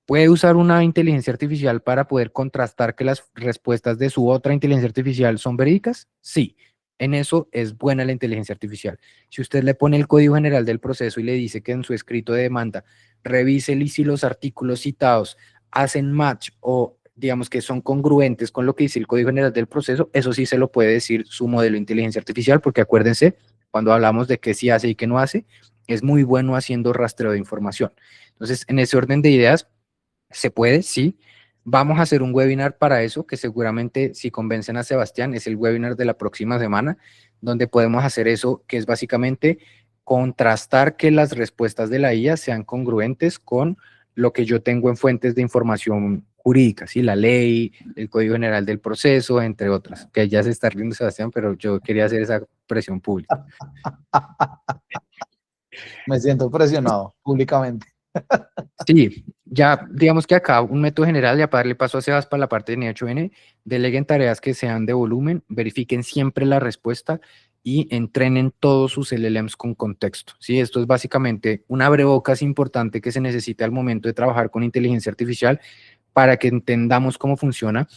S2: ¿Puede usar una inteligencia artificial para poder contrastar que las respuestas de su otra inteligencia artificial son verídicas? Sí, en eso es buena la inteligencia artificial. Si usted le pone el código general del proceso y le dice que en su escrito de demanda revise si los artículos citados hacen match o digamos que son congruentes con lo que dice el código general del proceso, eso sí se lo puede decir su modelo de inteligencia artificial, porque acuérdense, cuando hablamos de qué sí hace y qué no hace, es muy bueno haciendo rastreo de información. Entonces, en ese orden de ideas, se puede, sí. Vamos a hacer un webinar para eso, que seguramente si convencen a Sebastián, es el webinar de la próxima semana, donde podemos hacer eso, que es básicamente contrastar que las respuestas de la IA sean congruentes con lo que yo tengo en fuentes de información jurídica, ¿sí? La ley, el Código General del Proceso, entre otras, que ya se está riendo Sebastián, pero yo quería hacer esa presión pública.
S1: Me siento presionado públicamente.
S2: Sí, ya digamos que acá un método general, ya para darle paso a Sebas para la parte de N8N, deleguen tareas que sean de volumen, verifiquen siempre la respuesta y entrenen todos sus LLMs con contexto. Sí, esto es básicamente un abrebocas importante que se necesita al momento de trabajar con inteligencia artificial para que entendamos cómo funciona.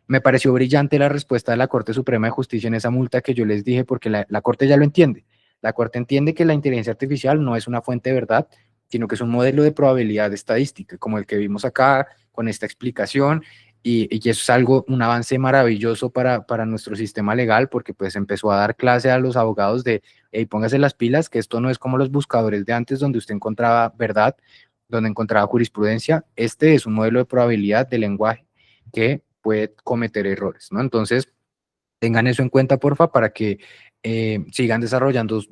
S2: Me pareció brillante la respuesta de la Corte Suprema de Justicia en esa multa que yo les dije, porque la Corte ya lo entiende. La Corte entiende que la inteligencia artificial no es una fuente de verdad, sino que es un modelo de probabilidad estadística, como el que vimos acá con esta explicación, y eso es algo, un avance maravilloso para nuestro sistema legal, porque pues empezó a dar clase a los abogados de, hey, póngase las pilas, que esto no es como los buscadores de antes, donde usted encontraba verdad, donde encontraba jurisprudencia. Este es un modelo de probabilidad de lenguaje que puede cometer errores, ¿no? Entonces, tengan eso en cuenta, porfa, para que sigan desarrollando,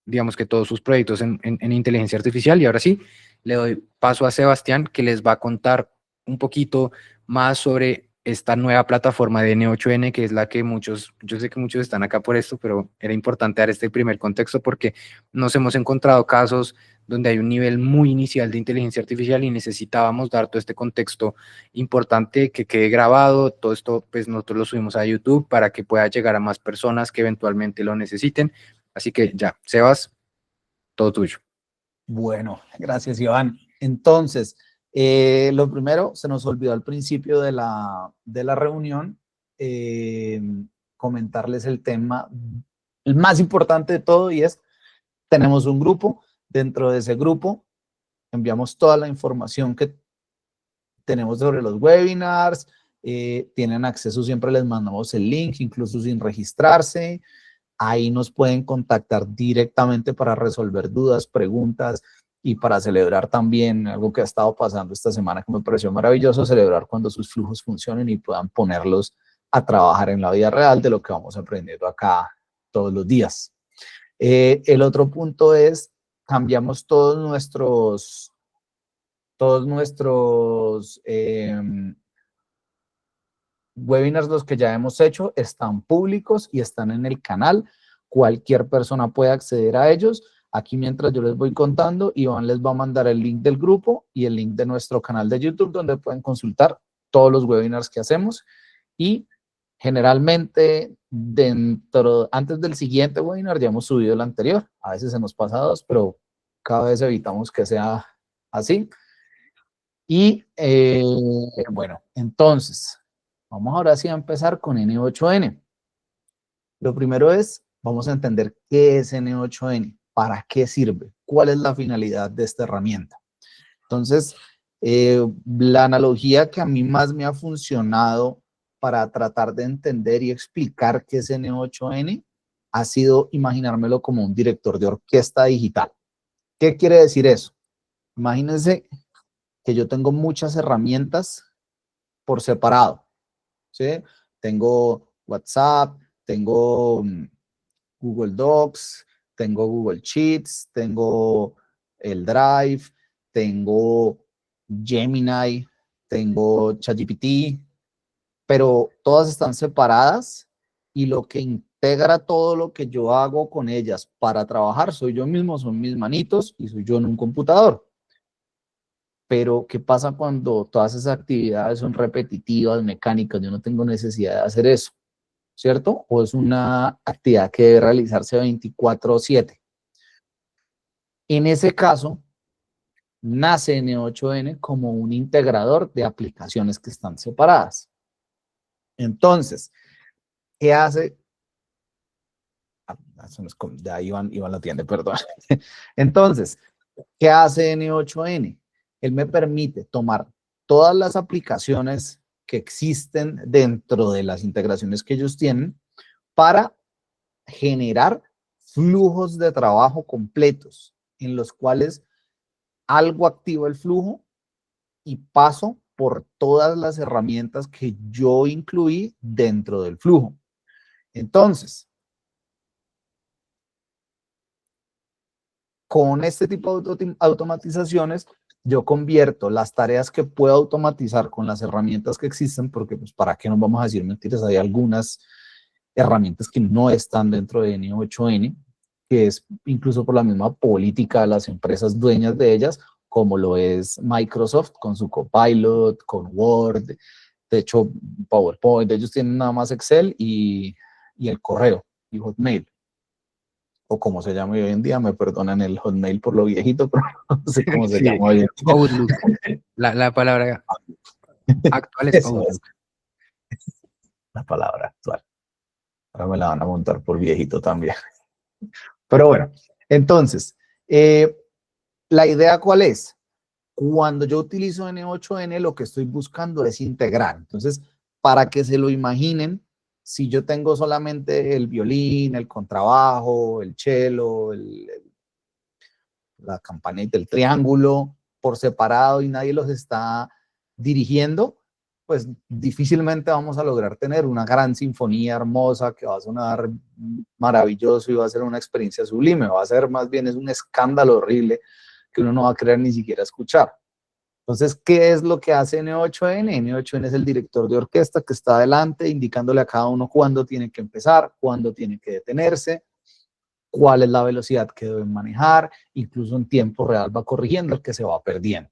S2: digamos que todos sus proyectos en inteligencia artificial. Y ahora sí, le doy paso a Sebastián, que les va a contar un poquito más sobre esta nueva plataforma de N8N, que es la que muchos, yo sé que muchos están acá por esto, pero era importante dar este primer contexto porque nos hemos encontrado casos donde hay un nivel muy inicial de inteligencia artificial y necesitábamos dar todo este contexto importante que quede grabado. Todo esto pues nosotros lo subimos a YouTube para que pueda llegar a más personas que eventualmente lo necesiten. Así que ya, Sebas, todo tuyo.
S1: Bueno, gracias, Iván. Entonces, lo primero, se nos olvidó al principio de la reunión eh, comentarles el tema, el más importante de todo, y es, tenemos un grupo. Dentro de ese grupo enviamos toda la información que tenemos sobre los webinars, tienen acceso, siempre les mandamos el link, incluso sin registrarse. Ahí nos pueden contactar directamente para resolver dudas, preguntas y para celebrar también algo que ha estado pasando esta semana que me pareció maravilloso, celebrar cuando sus flujos funcionen y puedan ponerlos a trabajar en la vida real de lo que vamos aprendiendo acá todos los días. El otro punto es, cambiamos todos nuestros webinars, los que ya hemos hecho, están públicos y están en el canal. Cualquier persona puede acceder a ellos. Aquí, mientras yo les voy contando, Iván les va a mandar el link del grupo y el link de nuestro canal de YouTube, donde pueden consultar todos los webinars que hacemos. Y generalmente, antes del siguiente webinar, ya hemos subido el anterior. A veces se nos pasa dos, pero cada vez evitamos que sea así. Y bueno, entonces, vamos ahora sí a empezar con N8N. Lo primero es, vamos a entender qué es N8N, para qué sirve, cuál es la finalidad de esta herramienta. Entonces, la analogía que a mí más me ha funcionado para tratar de entender y explicar qué es N8N ha sido imaginármelo como un director de orquesta digital. ¿Qué quiere decir eso? Imagínense que yo tengo muchas herramientas por separado, ¿sí? Tengo WhatsApp, tengo Google Docs, tengo Google Sheets, tengo el Drive, tengo Gemini, tengo ChatGPT, pero todas están separadas y lo que integra todo lo que yo hago con ellas para trabajar soy yo mismo, son mis manitos y soy yo en un computador. Pero, ¿qué pasa cuando todas esas actividades son repetitivas, mecánicas? Yo no tengo necesidad de hacer eso, ¿cierto? O es una actividad que debe realizarse 24/7. En ese caso, nace N8N como un integrador de aplicaciones que están separadas. Entonces, ¿qué hace? Ya Iván lo atiende, perdón. Entonces, ¿qué hace N8N? Él me permite tomar todas las aplicaciones que existen dentro de las integraciones que ellos tienen para generar flujos de trabajo completos en los cuales algo activa el flujo y paso por todas las herramientas que yo incluí dentro del flujo. Entonces, con este tipo de automatizaciones, yo convierto las tareas que puedo automatizar con las herramientas que existen, porque pues para qué nos vamos a decir mentiras, hay algunas herramientas que no están dentro de N8N, que es incluso por la misma política de las empresas dueñas de ellas, como lo es Microsoft con su Copilot, con Word, de hecho PowerPoint, ellos tienen nada más Excel y el correo y Hotmail, o como se llama hoy en día, me perdonan el Hotmail por lo viejito, pero no sé cómo se llama hoy en día.
S2: Outlook. La palabra actual es Outlook.
S1: La palabra actual. Ahora me la van a montar por viejito también. Pero bueno, entonces, ¿la idea cuál es? Cuando yo utilizo N8N, lo que estoy buscando es integrar. Entonces, para que se lo imaginen, si yo tengo solamente el violín, el contrabajo, el cello, la campanita, el triángulo por separado y nadie los está dirigiendo, pues difícilmente vamos a lograr tener una gran sinfonía hermosa que va a sonar maravilloso y va a ser una experiencia sublime. Va a ser más bien es un escándalo horrible que uno no va a querer ni siquiera escuchar. Entonces, ¿qué es lo que hace N8N? N8N es el director de orquesta que está adelante indicándole a cada uno cuándo tiene que empezar, cuándo tiene que detenerse, cuál es la velocidad que deben manejar, incluso en tiempo real va corrigiendo el que se va perdiendo.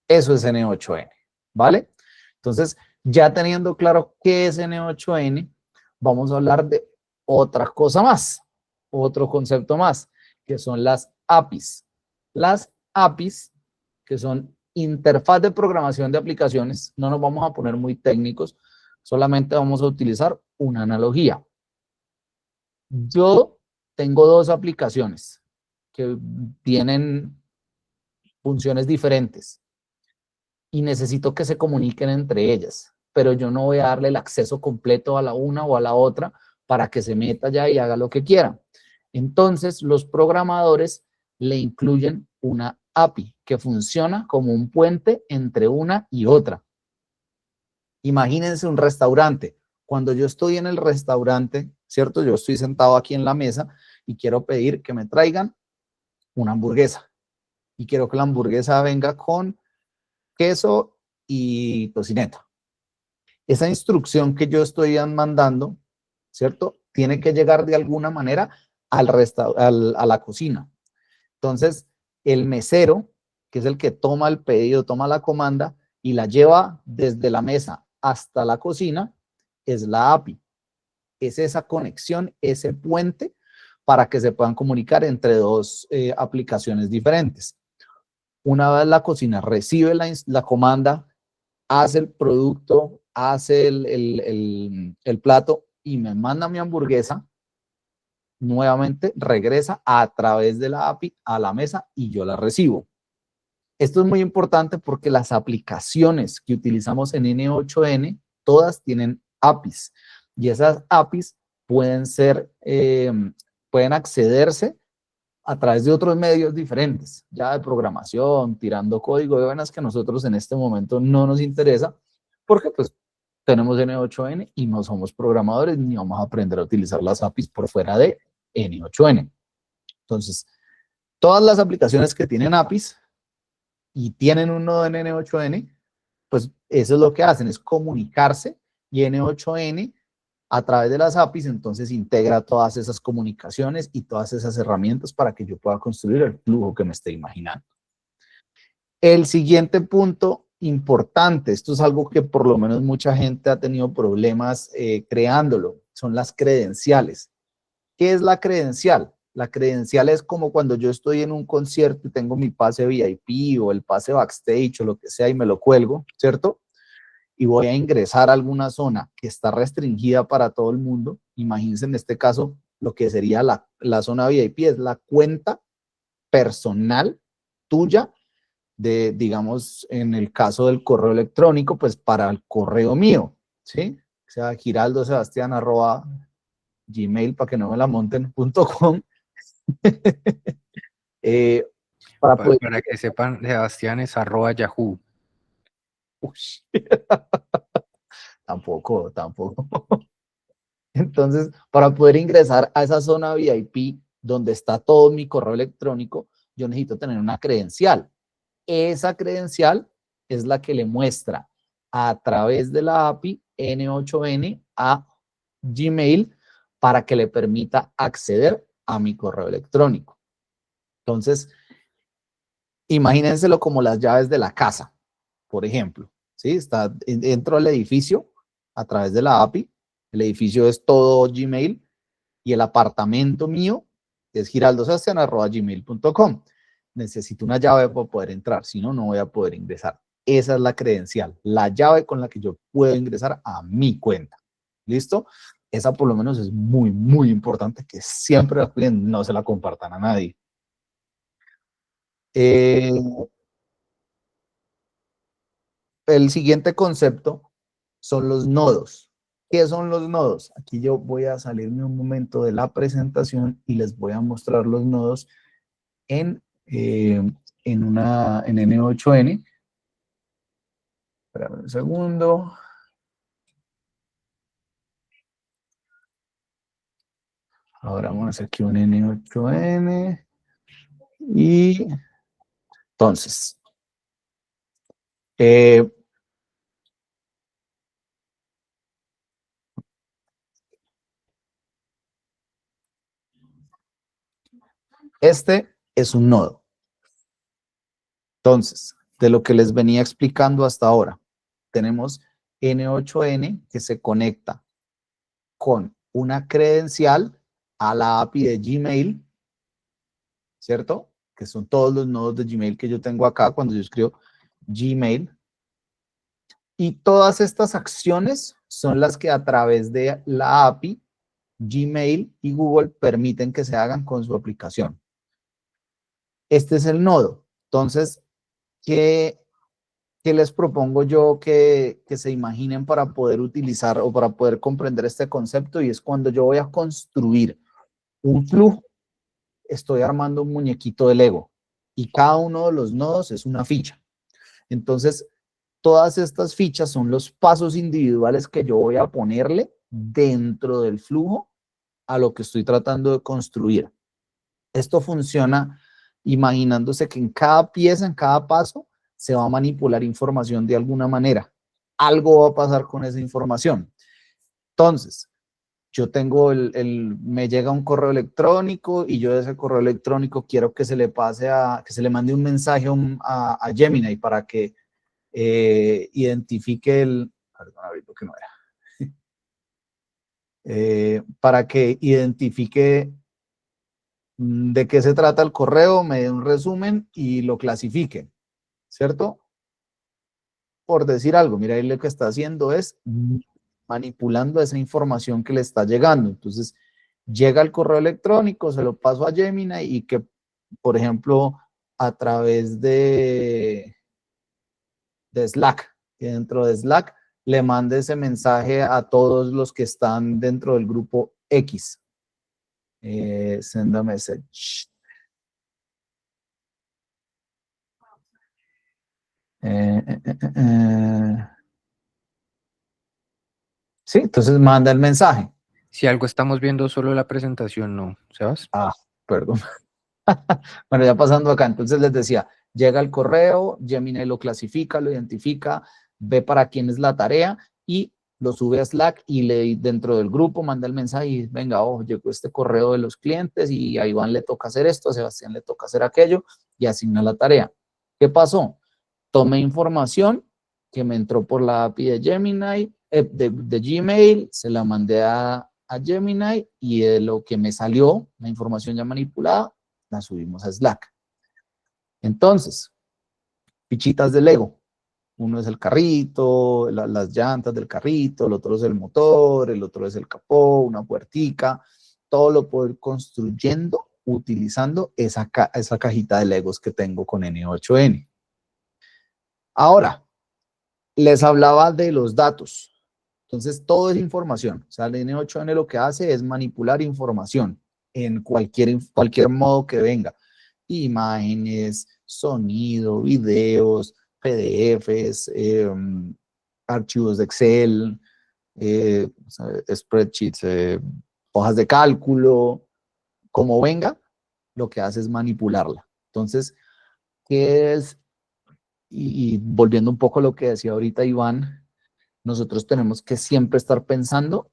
S1: Eso es N8N, ¿vale? Entonces, ya teniendo claro qué es N8N, vamos a hablar de otra cosa más, otro concepto más, que son las APIs. Las APIs, que son interfaz de programación de aplicaciones, no nos vamos a poner muy técnicos, solamente vamos a utilizar una analogía. Yo tengo dos aplicaciones que tienen funciones diferentes y necesito que se comuniquen entre ellas, pero yo no voy a darle el acceso completo a la una o a la otra para que se meta ya y haga lo que quiera. Entonces, los programadores le incluyen una API que funciona como un puente entre una y otra. Imagínense un restaurante. Cuando yo estoy en el restaurante, ¿cierto? Yo estoy sentado aquí en la mesa y quiero pedir que me traigan una hamburguesa. Y quiero que la hamburguesa venga con queso y tocineta. Esa instrucción que yo estoy mandando, ¿cierto? Tiene que llegar de alguna manera a la cocina. Entonces, el mesero, que es el que toma el pedido, toma la comanda y la lleva desde la mesa hasta la cocina, es la API. Es esa conexión, ese puente para que se puedan comunicar entre dos aplicaciones diferentes. Una vez la cocina recibe la comanda, hace el producto, hace el plato y me manda mi hamburguesa, nuevamente regresa a través de la API a la mesa y yo la recibo. Esto es muy importante porque las aplicaciones que utilizamos en N8N, todas tienen APIs y esas APIs pueden ser, pueden accederse a través de otros medios diferentes, ya de programación, tirando código de venas que a nosotros en este momento no nos interesa, porque pues tenemos N8N y no somos programadores ni vamos a aprender a utilizar las APIs por fuera de N8N. Entonces, todas las aplicaciones que tienen APIs y tienen un nodo en N8N, pues eso es lo que hacen, es comunicarse y N8N a través de las APIs, entonces integra todas esas comunicaciones y todas esas herramientas para que yo pueda construir el flujo que me esté imaginando. El siguiente punto importante, esto es algo que por lo menos mucha gente ha tenido problemas creándolo, son las credenciales. ¿Qué es la credencial? La credencial es como cuando yo estoy en un concierto y tengo mi pase VIP o el pase backstage o lo que sea y me lo cuelgo, ¿cierto? Y voy a ingresar a alguna zona que está restringida para todo el mundo. Imagínense en este caso lo que sería la zona VIP, es la cuenta personal tuya de, digamos, en el caso del correo electrónico, pues para el correo mío, ¿sí? O sea, giraldosebastian@gmail, para que no me la monten.com. Para poder...
S2: Para que sepan, Sebastián es @Yahoo.
S1: Ush. Tampoco, tampoco. Entonces, para poder ingresar a esa zona VIP donde está todo mi correo electrónico, yo necesito tener una credencial. Esa credencial es la que le muestra a través de la API N8N a Gmail para que le permita acceder a mi correo electrónico. Entonces, imagínenselo como las llaves de la casa, por ejemplo. ¿Sí? Está dentro del edificio a través de la API. El edificio es todo Gmail y el apartamento mío es giraldosebastian@gmail.com. Necesito una llave para poder entrar, si no, no voy a poder ingresar. Esa es la credencial, la llave con la que yo puedo ingresar a mi cuenta. ¿Listo? Esa por lo menos es muy, muy importante que siempre la cuiden, no se la compartan a nadie. El siguiente concepto son los nodos. ¿Qué son los nodos? Aquí yo voy a salirme un momento de la presentación y les voy a mostrar los nodos en N8N. Espérame un segundo. Ahora vamos a hacer aquí un N8N. Y entonces, eh, Este es un nodo. Entonces, de lo que les venía explicando hasta ahora, tenemos N8N que se conecta con una credencial a la API de Gmail, ¿cierto? Que son todos los nodos de Gmail que yo tengo acá cuando yo escribo Gmail. Y todas estas acciones son las que a través de la API, Gmail y Google permiten que se hagan con su aplicación. Este es el nodo. Entonces, ¿qué les propongo yo que se imaginen para poder utilizar o para poder comprender este concepto? Y es cuando yo voy a construir un flujo, estoy armando un muñequito de Lego y cada uno de los nodos es una ficha. Entonces, todas estas fichas son los pasos individuales que yo voy a ponerle dentro del flujo a lo que estoy tratando de construir. Esto funciona imaginándose que en cada pieza, en cada paso, se va a manipular información de alguna manera. Algo va a pasar con esa información. Entonces, yo tengo me llega un correo electrónico y yo de ese correo electrónico quiero que se le pase que se le mande un mensaje a Gemini para que identifique perdón, lo que no era. Para que identifique de qué se trata el correo, me dé un resumen y lo clasifique, ¿cierto? Por decir algo, mira, ahí lo que está haciendo es manipulando esa información que le está llegando. Entonces, llega el correo electrónico, se lo paso a Gemini y que, por ejemplo, a través de Slack, que dentro de Slack le mande ese mensaje a todos los que están dentro del grupo X. Send a message. Sí, entonces manda el mensaje.
S2: Si algo estamos viendo solo la presentación, no, ¿Sebas?
S1: Ah, perdón. Bueno, ya pasando acá, entonces les decía, llega el correo, Gemini lo clasifica, lo identifica, ve para quién es la tarea y lo sube a Slack y dentro del grupo manda el mensaje y venga, oh, llegó este correo de los clientes y a Iván le toca hacer esto, a Sebastián le toca hacer aquello y asigna la tarea. ¿Qué pasó? Tomé información que me entró por la API de Gemini, de Gmail, se la mandé a Gemini y de lo que me salió, la información ya manipulada, la subimos a Slack. Entonces, fichitas de Lego. Uno es el carrito, las llantas del carrito, el otro es el motor, el otro es el capó, una puertica. Todo lo puedo ir construyendo utilizando esa cajita de Legos que tengo con N8N. Ahora, les hablaba de los datos. Entonces, todo es información. O sea, el N8N lo que hace es manipular información en cualquier modo que venga. Imágenes, sonido, videos, PDFs, archivos de Excel, spreadsheets, hojas de cálculo, como venga, lo que hace es manipularla. Entonces, ¿qué es? Y volviendo un poco a lo que decía ahorita Iván, nosotros tenemos que siempre estar pensando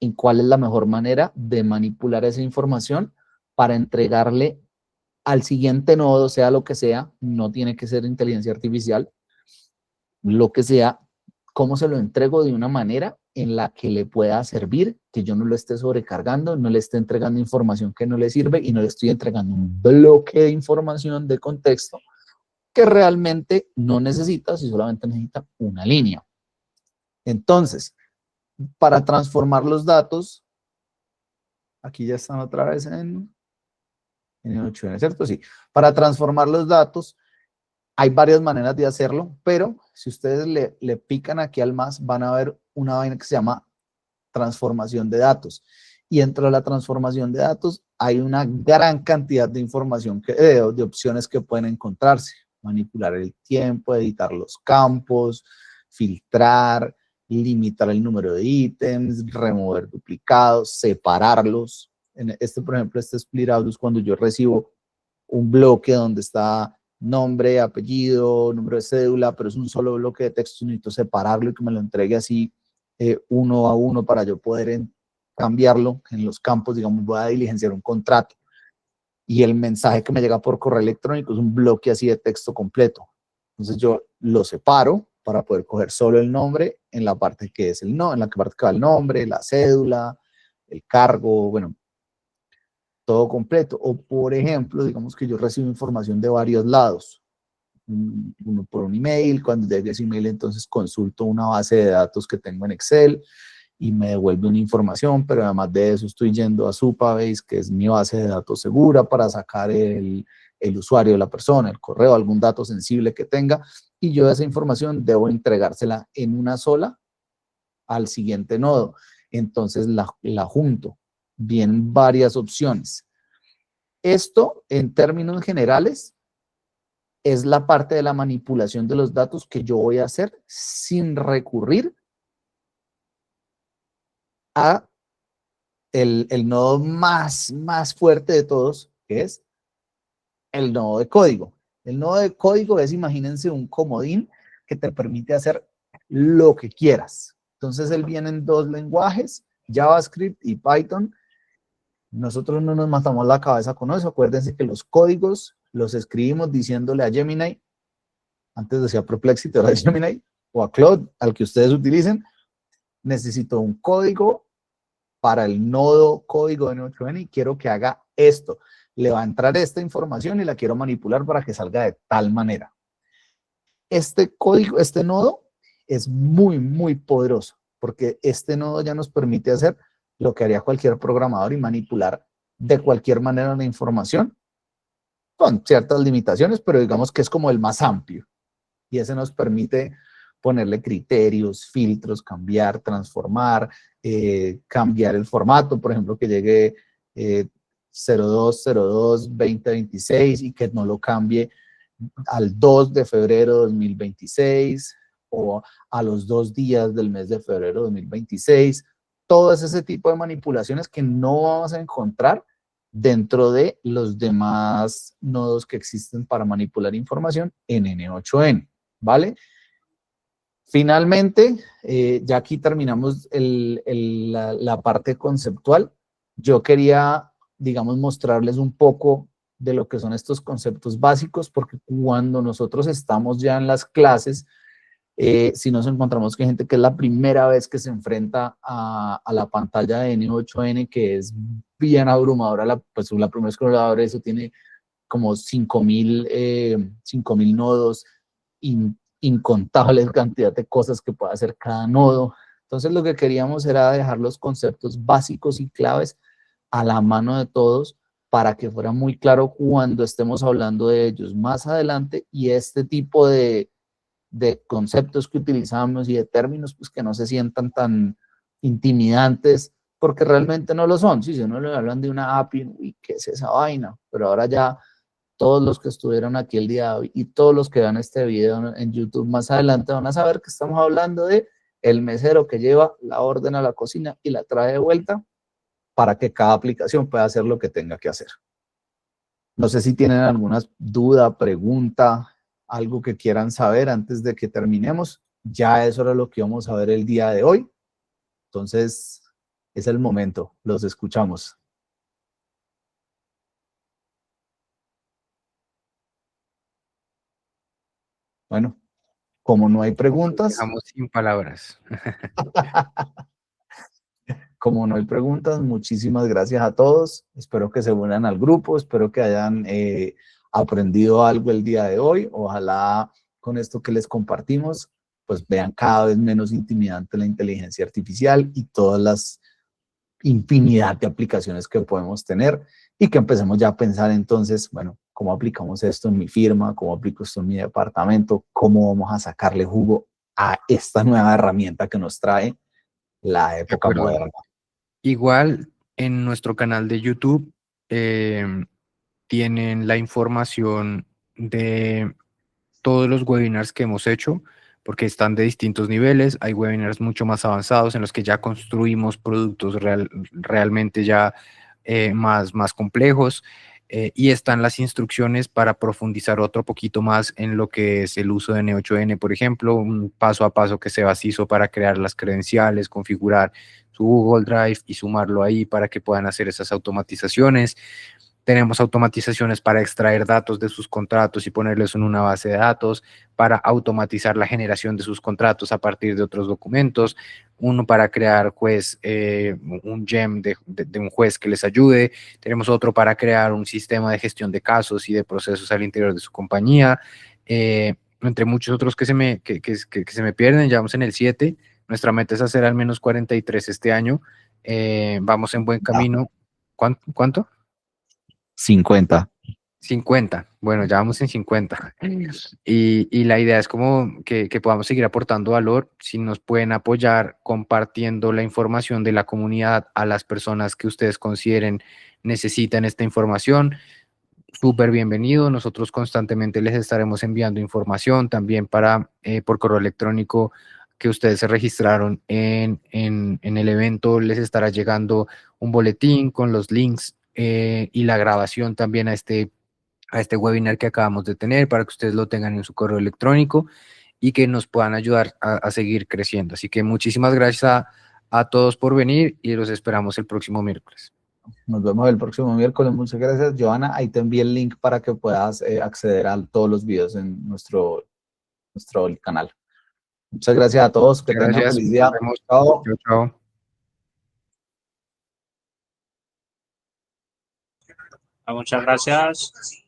S1: en cuál es la mejor manera de manipular esa información para entregarle al siguiente nodo, sea lo que sea, no tiene que ser inteligencia artificial, lo que sea, cómo se lo entrego de una manera en la que le pueda servir, que yo no lo esté sobrecargando, no le esté entregando información que no le sirve y no le estoy entregando un bloque de información de contexto que realmente no necesita, si solamente necesita una línea. Entonces, para transformar los datos, aquí ya están otra vez en 8N, ¿cierto? Sí. Para transformar los datos, hay varias maneras de hacerlo, pero si ustedes le pican aquí al más, van a ver una vaina que se llama transformación de datos. Y dentro de la transformación de datos hay una gran cantidad de información, de opciones que pueden encontrarse. Manipular el tiempo, editar los campos, filtrar, limitar el número de ítems, remover duplicados, separarlos. Por ejemplo, este split out es cuando yo recibo un bloque donde está nombre, apellido, número de cédula, pero es un solo bloque de texto, necesito separarlo y que me lo entregue así uno a uno para yo poder cambiarlo en los campos, digamos, voy a diligenciar un contrato. y el mensaje que me llega por correo electrónico es un bloque así de texto completo. Entonces yo lo separo para poder coger solo el nombre en la parte que es el no, en la parte que va el nombre, la cédula, el cargo, bueno, todo completo. O por ejemplo, digamos que yo recibo información de varios lados, uno por un email, cuando llegue ese email entonces consulto una base de datos que tengo en Excel y me devuelve una información, pero además de eso estoy yendo a Supabase, que es mi base de datos segura, para sacar el usuario de la persona, el correo, algún dato sensible que tenga, y yo esa información debo entregársela en una sola al siguiente nodo. Entonces la junto. Vienen varias opciones. Esto, en términos generales, es la parte de la manipulación de los datos que yo voy a hacer sin recurrir a el nodo más fuerte de todos, que es el nodo de código. El nodo de código es, imagínense, un comodín que te permite hacer lo que quieras. Entonces, él viene en dos lenguajes, JavaScript y Python. Nosotros no nos matamos la cabeza con eso. Acuérdense que los códigos los escribimos diciéndole a Gemini, antes decía Perplexity, ahora Gemini, o a Claude, al que ustedes utilicen, necesito un código para el nodo código de N8N y quiero que haga esto. Le va a entrar esta información y la quiero manipular para que salga de tal manera. Este código, este nodo es muy poderoso porque este nodo ya nos permite hacer lo que haría cualquier programador y manipular de cualquier manera la información con ciertas limitaciones, pero digamos que es como el más amplio y ese nos permite ponerle criterios, filtros, cambiar, transformar, cambiar el formato, por ejemplo, que llegue 02/02/2026 y que no lo cambie al 2 de febrero de 2026 o a los 2 días del mes de febrero de 2026. Todo ese tipo de manipulaciones que no vamos a encontrar dentro de los demás nodos que existen para manipular información en N8N, ¿vale? Finalmente, ya aquí terminamos la parte conceptual. Yo quería, digamos, mostrarles un poco de lo que son estos conceptos básicos, porque cuando nosotros estamos ya en las clases, si nos encontramos que hay gente que es la primera vez que se enfrenta a la pantalla de N8N, que es bien abrumadora, pues la primera vez que lo abre, eso tiene como 5,000 nodos, incontables cantidad de cosas que puede hacer cada nodo. Entonces lo que queríamos era dejar los conceptos básicos y claves a la mano de todos para que fuera muy claro cuando estemos hablando de ellos más adelante y este tipo de conceptos que utilizamos y de términos pues que no se sientan tan intimidantes porque realmente no lo son. Si uno le hablan de una API, uy, ¿qué es esa vaina? Pero ahora ya todos los que estuvieron aquí el día de hoy y todos los que vean este video en YouTube más adelante van a saber que estamos hablando de el mesero que lleva la orden a la cocina y la trae de vuelta para que cada aplicación pueda hacer lo que tenga que hacer. No sé si tienen alguna duda, pregunta, algo que quieran saber antes de que terminemos. Ya eso era lo que íbamos a ver el día de hoy. Entonces, es el momento. Los escuchamos. Bueno, como no hay preguntas.
S2: Dejamos sin palabras.
S1: Como no hay preguntas, muchísimas gracias a todos. Espero que se unan al grupo, espero que hayan aprendido algo el día de hoy. Ojalá con esto que les compartimos, pues vean cada vez menos intimidante la inteligencia artificial y todas las infinidad de aplicaciones que podemos tener y que empecemos ya a pensar entonces, bueno, ¿cómo aplicamos esto en mi firma? ¿Cómo aplico esto en mi departamento? ¿Cómo vamos a sacarle jugo a esta nueva herramienta que nos trae la época moderna?
S2: Igual en nuestro canal de YouTube tienen la información de todos los webinars que hemos hecho, porque están de distintos niveles. Hay webinars mucho más avanzados en los que ya construimos productos realmente ya más complejos. Y están las instrucciones para profundizar otro poquito más en lo que es el uso de N8N, por ejemplo, un paso a paso que Sebas hizo para crear las credenciales, configurar su Google Drive y sumarlo ahí para que puedan hacer esas automatizaciones. Tenemos automatizaciones para extraer datos de sus contratos y ponerlos en una base de datos, para automatizar la generación de sus contratos a partir de otros documentos, uno para crear un gem de un juez que les ayude, tenemos otro para crear un sistema de gestión de casos y de procesos al interior de su compañía, entre muchos otros que se me pierden. Ya vamos en el 7, nuestra meta es hacer al menos 43 este año, vamos en buen camino. ¿Cuánto?
S1: 50.
S2: 50, bueno, ya vamos en 50. Y la idea es como que podamos seguir aportando valor. Si nos pueden apoyar compartiendo la información de la comunidad a las personas que ustedes consideren necesitan esta información, súper bienvenido. Nosotros constantemente les estaremos enviando información también por correo electrónico que ustedes se registraron en el evento. Les estará llegando un boletín con los links y la grabación también a este webinar que acabamos de tener para que ustedes lo tengan en su correo electrónico y que nos puedan ayudar a seguir creciendo. Así que muchísimas gracias a todos por venir y los esperamos el próximo miércoles.
S1: Nos vemos el próximo miércoles. Muchas gracias, Johanna. Ahí te envié el link para que puedas acceder a todos los videos en nuestro canal. Muchas gracias a todos. Que tengan
S2: Gracias.
S1: feliz día.
S2: Nos vemos.
S1: Chao.
S2: Chao.
S3: Muchas gracias.